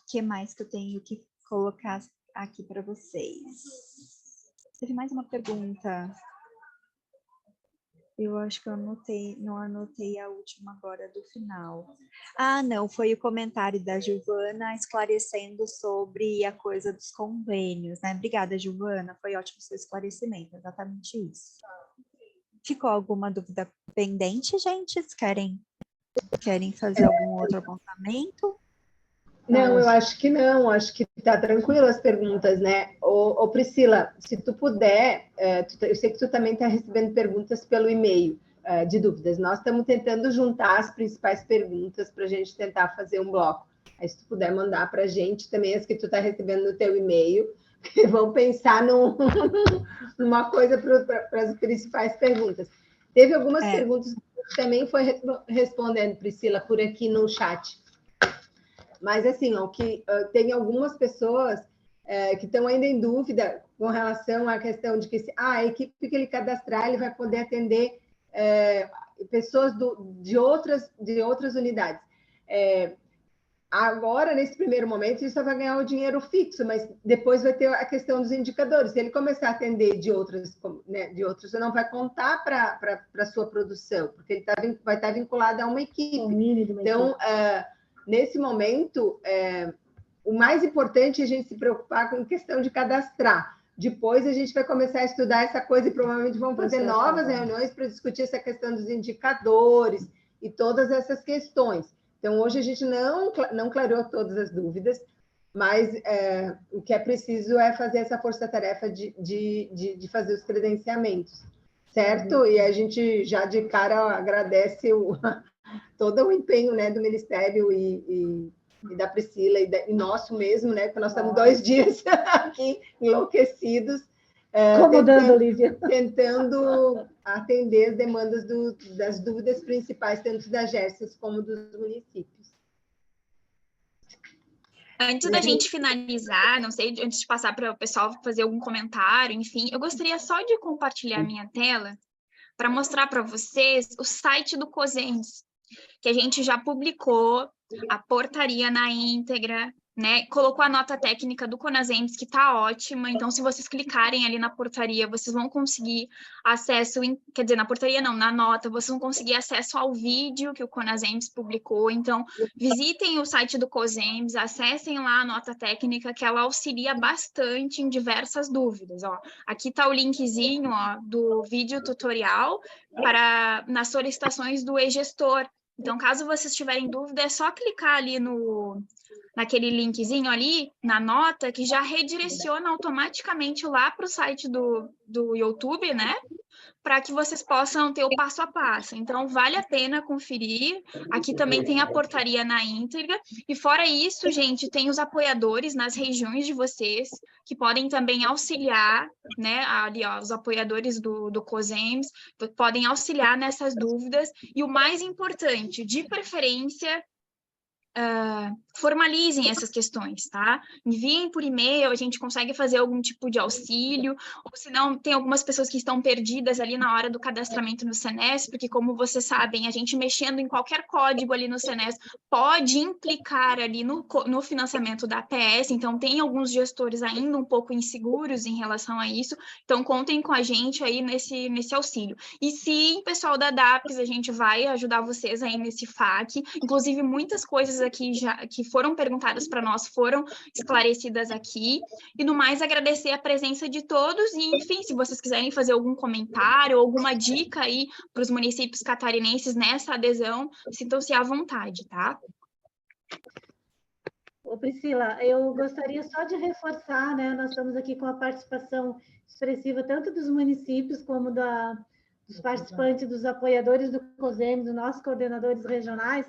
Que mais que eu tenho que colocar aqui para vocês? Teve mais uma pergunta. Eu acho que eu não anotei a última agora do final. Ah, não, foi o comentário da Giovana esclarecendo sobre a coisa dos convênios, né? Obrigada, Giovana, foi ótimo o seu esclarecimento, exatamente isso. Ficou alguma dúvida pendente, gente? Vocês querem fazer algum outro apontamento? Não, eu acho que não, acho que está tranquilo as perguntas, né? Ô, Priscila, se tu puder, eu sei que tu também está recebendo perguntas pelo e-mail de dúvidas. Nós estamos tentando juntar as principais perguntas para a gente tentar fazer um bloco. Aí, se tu puder mandar para a gente também as que tu está recebendo no teu e-mail, vamos pensar numa coisa para as principais perguntas. Teve algumas perguntas que também foi respondendo, Priscila, por aqui no chat. Mas, assim, tem algumas pessoas que estão ainda em dúvida com relação à questão de que a equipe que ele cadastrar, ele vai poder atender pessoas de outras unidades. Agora, nesse primeiro momento, ele só vai ganhar o dinheiro fixo, mas depois vai ter a questão dos indicadores. Se ele começar a atender de outros, você não vai contar para a sua produção, porque ele vai estar vinculado a uma equipe. Então, nesse momento, o mais importante é a gente se preocupar com a questão de cadastrar. Depois a gente vai começar a estudar essa coisa e provavelmente vamos fazer novas reuniões para discutir essa questão dos indicadores e todas essas questões. Então, hoje a gente não clareou todas as dúvidas, mas o que é preciso é fazer essa força-tarefa de fazer os credenciamentos, certo? E a gente já de cara agradece todo o empenho, né, do Ministério e da Priscila e nosso mesmo, né, porque nós estamos 2 dias aqui enlouquecidos, tentando atender as demandas das dúvidas principais, tanto das GERSAs como dos municípios. Antes da gente finalizar, não sei, antes de passar para o pessoal fazer algum comentário, enfim, eu gostaria só de compartilhar minha tela para mostrar para vocês o site do COSEMS, que a gente já publicou a portaria na íntegra, né? Colocou a nota técnica do CONASEMS, que está ótima. Então, se vocês clicarem ali na portaria, vocês vão conseguir acesso, quer dizer, na portaria não, na nota, vocês vão conseguir acesso ao vídeo que o CONASEMS publicou. Então, visitem o site do COSEMS, acessem lá a nota técnica, que ela auxilia bastante em diversas dúvidas. Ó, aqui está o linkzinho do vídeo tutorial nas solicitações do e-gestor. Então, caso vocês tiverem dúvida, é só clicar ali naquele linkzinho ali, na nota, que já redireciona automaticamente lá para o site do YouTube, né? Para que vocês possam ter o passo a passo. Então, vale a pena conferir. Aqui também tem a portaria na íntegra. E fora isso, gente, tem os apoiadores nas regiões de vocês, que podem também auxiliar, né? Ali, ó, os apoiadores do COSEMS podem auxiliar nessas dúvidas. E o mais importante, de preferência, formalizem essas questões, tá? Enviem por e-mail, a gente consegue fazer algum tipo de auxílio, ou se não, tem algumas pessoas que estão perdidas ali na hora do cadastramento no Senes, porque como vocês sabem, a gente mexendo em qualquer código ali no Senes pode implicar ali no financiamento da APS, então tem alguns gestores ainda um pouco inseguros em relação a isso, então contem com a gente aí nesse auxílio. E sim, pessoal da DAPS, a gente vai ajudar vocês aí nesse FAQ, inclusive muitas coisas aqui que foram perguntadas para nós foram esclarecidas aqui, e no mais agradecer a presença de todos, e enfim, se vocês quiserem fazer algum comentário, alguma dica aí para os municípios catarinenses nessa adesão, sintam-se à vontade, tá? Ô, Priscila, eu gostaria só de reforçar, né, nós estamos aqui com a participação expressiva tanto dos municípios como dos participantes, dos apoiadores do COSEMS, dos nossos coordenadores regionais,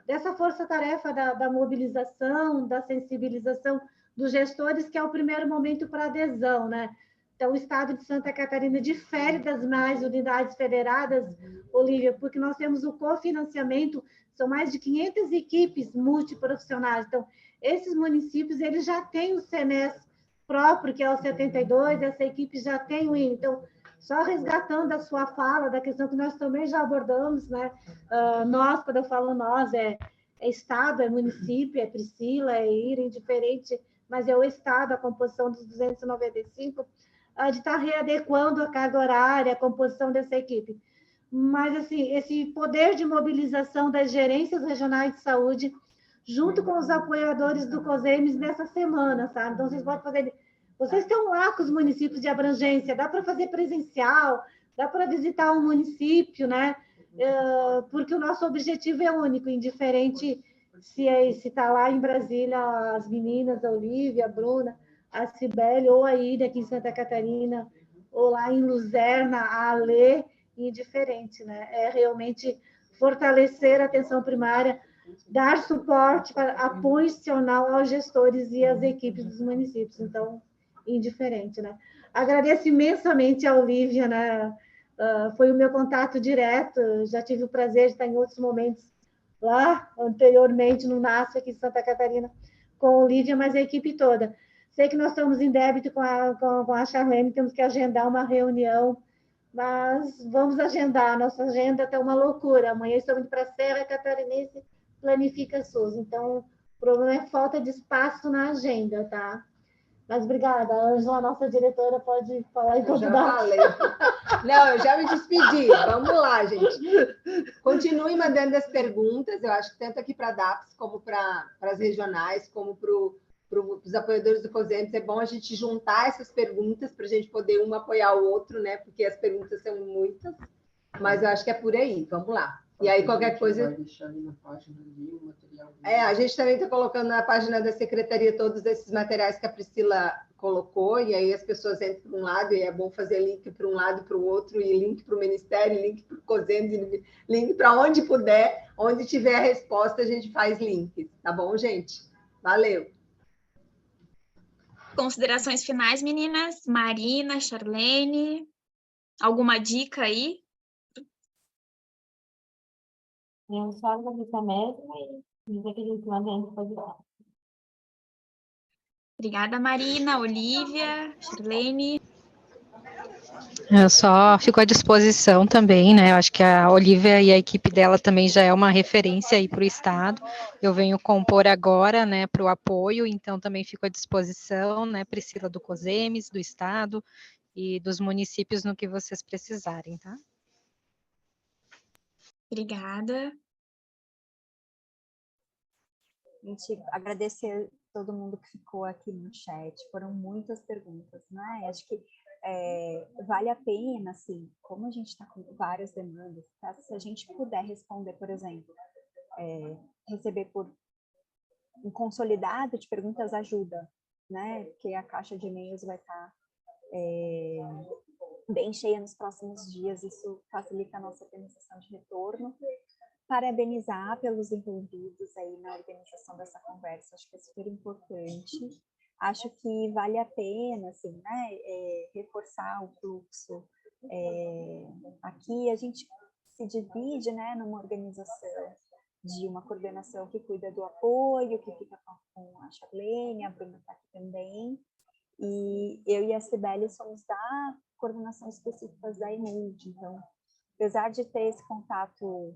dessa força-tarefa da mobilização, da sensibilização dos gestores, que é o primeiro momento para adesão, né? Então, o estado de Santa Catarina difere das demais unidades federadas, Olívia, porque nós temos o cofinanciamento, são mais de 500 equipes multiprofissionais. Então, esses municípios, eles já têm o CNES próprio, que é o 72, essa equipe já tem o INE. Então, só resgatando a sua fala, da questão que nós também já abordamos, né? Nós, quando eu falo nós, é Estado, é município, é Priscila, é Ira, indiferente, mas é o Estado, a composição dos 295, de estar readequando a carga horária, a composição dessa equipe. Mas, assim, esse poder de mobilização das gerências regionais de saúde, junto com os apoiadores do COSEMES nessa semana, sabe? Então, vocês podem fazer... Vocês estão lá com os municípios de abrangência, dá para fazer presencial, dá para visitar um município, né? Porque o nosso objetivo é único, indiferente se está lá em Brasília as meninas, a Olívia, a Bruna, a Cibele, ou a Ida aqui em Santa Catarina, ou lá em Luzerna, a Alê, indiferente, né? É realmente fortalecer a atenção primária, dar suporte para apoio institucional aos gestores e às equipes dos municípios. Então, indiferente, né? Agradeço imensamente a Olívia, né? Foi o meu contato direto, já tive o prazer de estar em outros momentos lá, anteriormente, no NASF, aqui em Santa Catarina, com a Olívia, mas a equipe toda. Sei que nós estamos em débito com a Charlene, temos que agendar uma reunião, mas vamos agendar, a nossa agenda está uma loucura. Amanhã estamos indo para a Serra Catarinense, Planifica SUS, então o problema é falta de espaço na agenda, tá? Mas obrigada, a Ângela, nossa diretora, pode falar Eu já falei. Não, eu já me despedi. Vamos lá, gente. Continue mandando as perguntas. Eu acho que tanto aqui para a DAPS, como para as regionais, como para os apoiadores do COSEMES, é bom a gente juntar essas perguntas para a gente poder um apoiar o outro, né? Porque as perguntas são muitas, mas eu acho que é por aí. Vamos lá. E aí, qualquer coisa. Vai deixar ali na página ali o material. A gente também está colocando na página da secretaria todos esses materiais que a Priscila colocou, e aí as pessoas entram para um lado, e é bom fazer link para um lado para o outro, e link para o Ministério, link para o COSEMES, link para onde puder, onde tiver a resposta, a gente faz links. Tá bom, gente? Valeu! Considerações finais, meninas? Marina, Charlene, alguma dica aí? Eu só agradeço mesmo e dizer que a gente mantém a disposição. Obrigada, Marina, Olívia, Charlene. Eu só fico à disposição também, né? Eu acho que a Olívia e a equipe dela também já é uma referência aí para o Estado. Eu venho compor agora, né, para o apoio, então também fico à disposição, né, Priscila, do COSEMES, do Estado e dos municípios no que vocês precisarem, tá? Obrigada. Gente, agradecer todo mundo que ficou aqui no chat, foram muitas perguntas, né? Acho que vale a pena, assim, como a gente está com várias demandas, tá? Se a gente puder responder, por exemplo, receber por um consolidado de perguntas ajuda, né? Porque a caixa de e-mails vai estar bem cheia nos próximos dias, isso facilita a nossa organização de retorno. Parabenizar pelos envolvidos aí na organização dessa conversa, acho que é super importante. Acho que vale a pena, assim, né, reforçar o fluxo. Aqui a gente se divide, né, numa organização de uma coordenação que cuida do apoio, que fica com a Charlene, a Bruna está aqui também, e eu e a Cibele somos da coordenação específica da EMUD, então, apesar de ter esse contato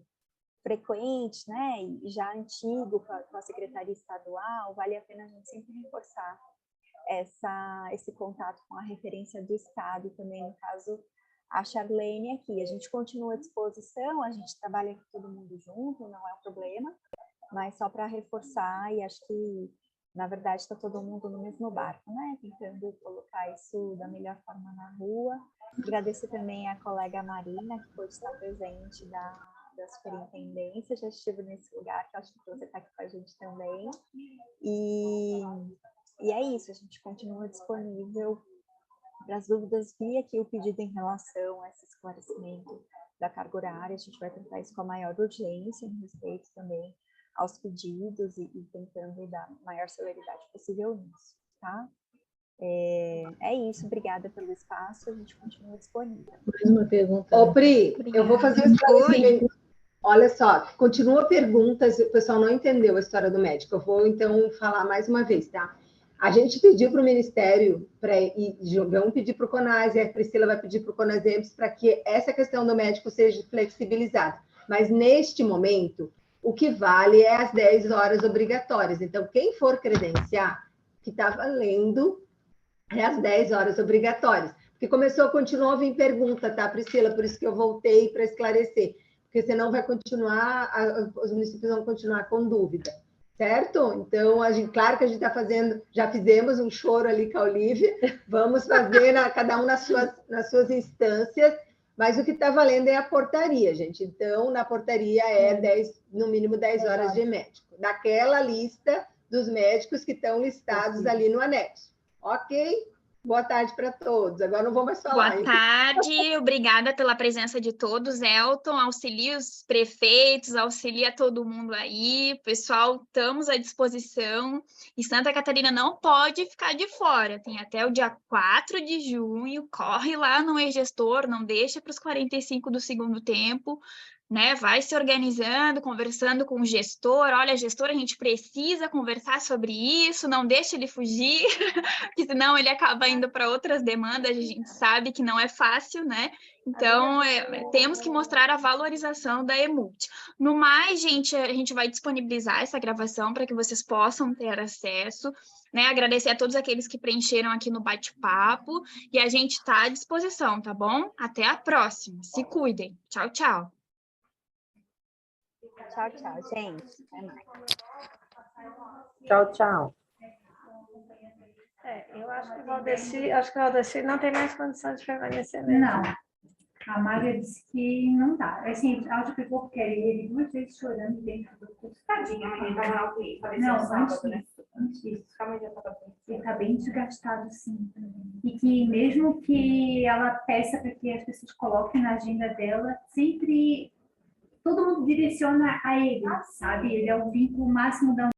frequente, né, e já antigo com a Secretaria Estadual, vale a pena a gente sempre reforçar esse contato com a referência do Estado, também, no caso, a Charlene aqui. A gente continua à disposição, a gente trabalha com todo mundo junto, não é um problema, mas só para reforçar, e acho que, na verdade, está todo mundo no mesmo barco, né, tentando colocar isso da melhor forma na rua. Agradeço também a colega Marina, que pôde estar presente da superintendência, já estive nesse lugar, que acho que você está aqui com a gente também, e é isso, a gente continua disponível para as dúvidas, via aqui o pedido em relação a esse esclarecimento da carga horária, a gente vai tratar isso com a maior urgência, em respeito também aos pedidos e tentando dar a maior celeridade possível nisso, tá? É isso, obrigada pelo espaço, a gente continua disponível. Mais uma pergunta. Ô, Pri, eu vou fazer um esclarecimento. Oi. Olha só, continua perguntas, o pessoal não entendeu a história do médico. Eu vou, então, falar mais uma vez, tá? A gente pediu para o Ministério, vamos pedir para o CONAS, e a Priscila vai pedir para o CONASEMPS, para que essa questão do médico seja flexibilizada. Mas, neste momento, o que vale é as 10 horas obrigatórias. Então, quem for credenciar, que está valendo, é as 10 horas obrigatórias. Porque continuou a vir pergunta, tá, Priscila? Por isso que eu voltei para esclarecer. Porque senão vai continuar, os municípios vão continuar com dúvida, certo? Então, claro que a gente está fazendo, já fizemos um choro ali com a Olivia, vamos fazer cada um nas suas instâncias, mas o que está valendo é a portaria, gente. Então, na portaria no mínimo 10 horas de médico, daquela lista dos médicos que estão listados ali no anexo. Ok? Boa tarde para todos. Agora não vou mais falar. Boa tarde, obrigada pela presença de todos. Elton, auxilia os prefeitos, auxilia todo mundo aí. Pessoal, estamos à disposição. E Santa Catarina não pode ficar de fora. Tem até o dia 4 de junho. Corre lá no e-gestor, não deixa para os 45 do segundo tempo. Né, vai se organizando, conversando com o gestor. Olha, gestor, a gente precisa conversar sobre isso, não deixa ele fugir, porque senão ele acaba indo para outras demandas, a gente sabe que não é fácil, né? Então, temos que mostrar a valorização da EMULT. No mais, gente, a gente vai disponibilizar essa gravação para que vocês possam ter acesso, né? Agradecer a todos aqueles que preencheram aqui no bate-papo, e a gente está à disposição, tá bom? Até a próxima. Se cuidem. Tchau, tchau. Tchau, tchau, gente. Até mais. Tchau, tchau. Eu acho que o Valdeci não tem mais condições de permanecer mesmo. Não. A Mária disse que não dá. Assim, ela já pegou porque ele duas vezes chorando dentro do curso. Tadinha, ele estava na UTI. Não, antes disso. Ele está bem desgastado, sim. E que mesmo que ela peça para que as pessoas coloquem na agenda dela, sempre todo mundo direciona a ele, sabe? Ele é o vínculo máximo da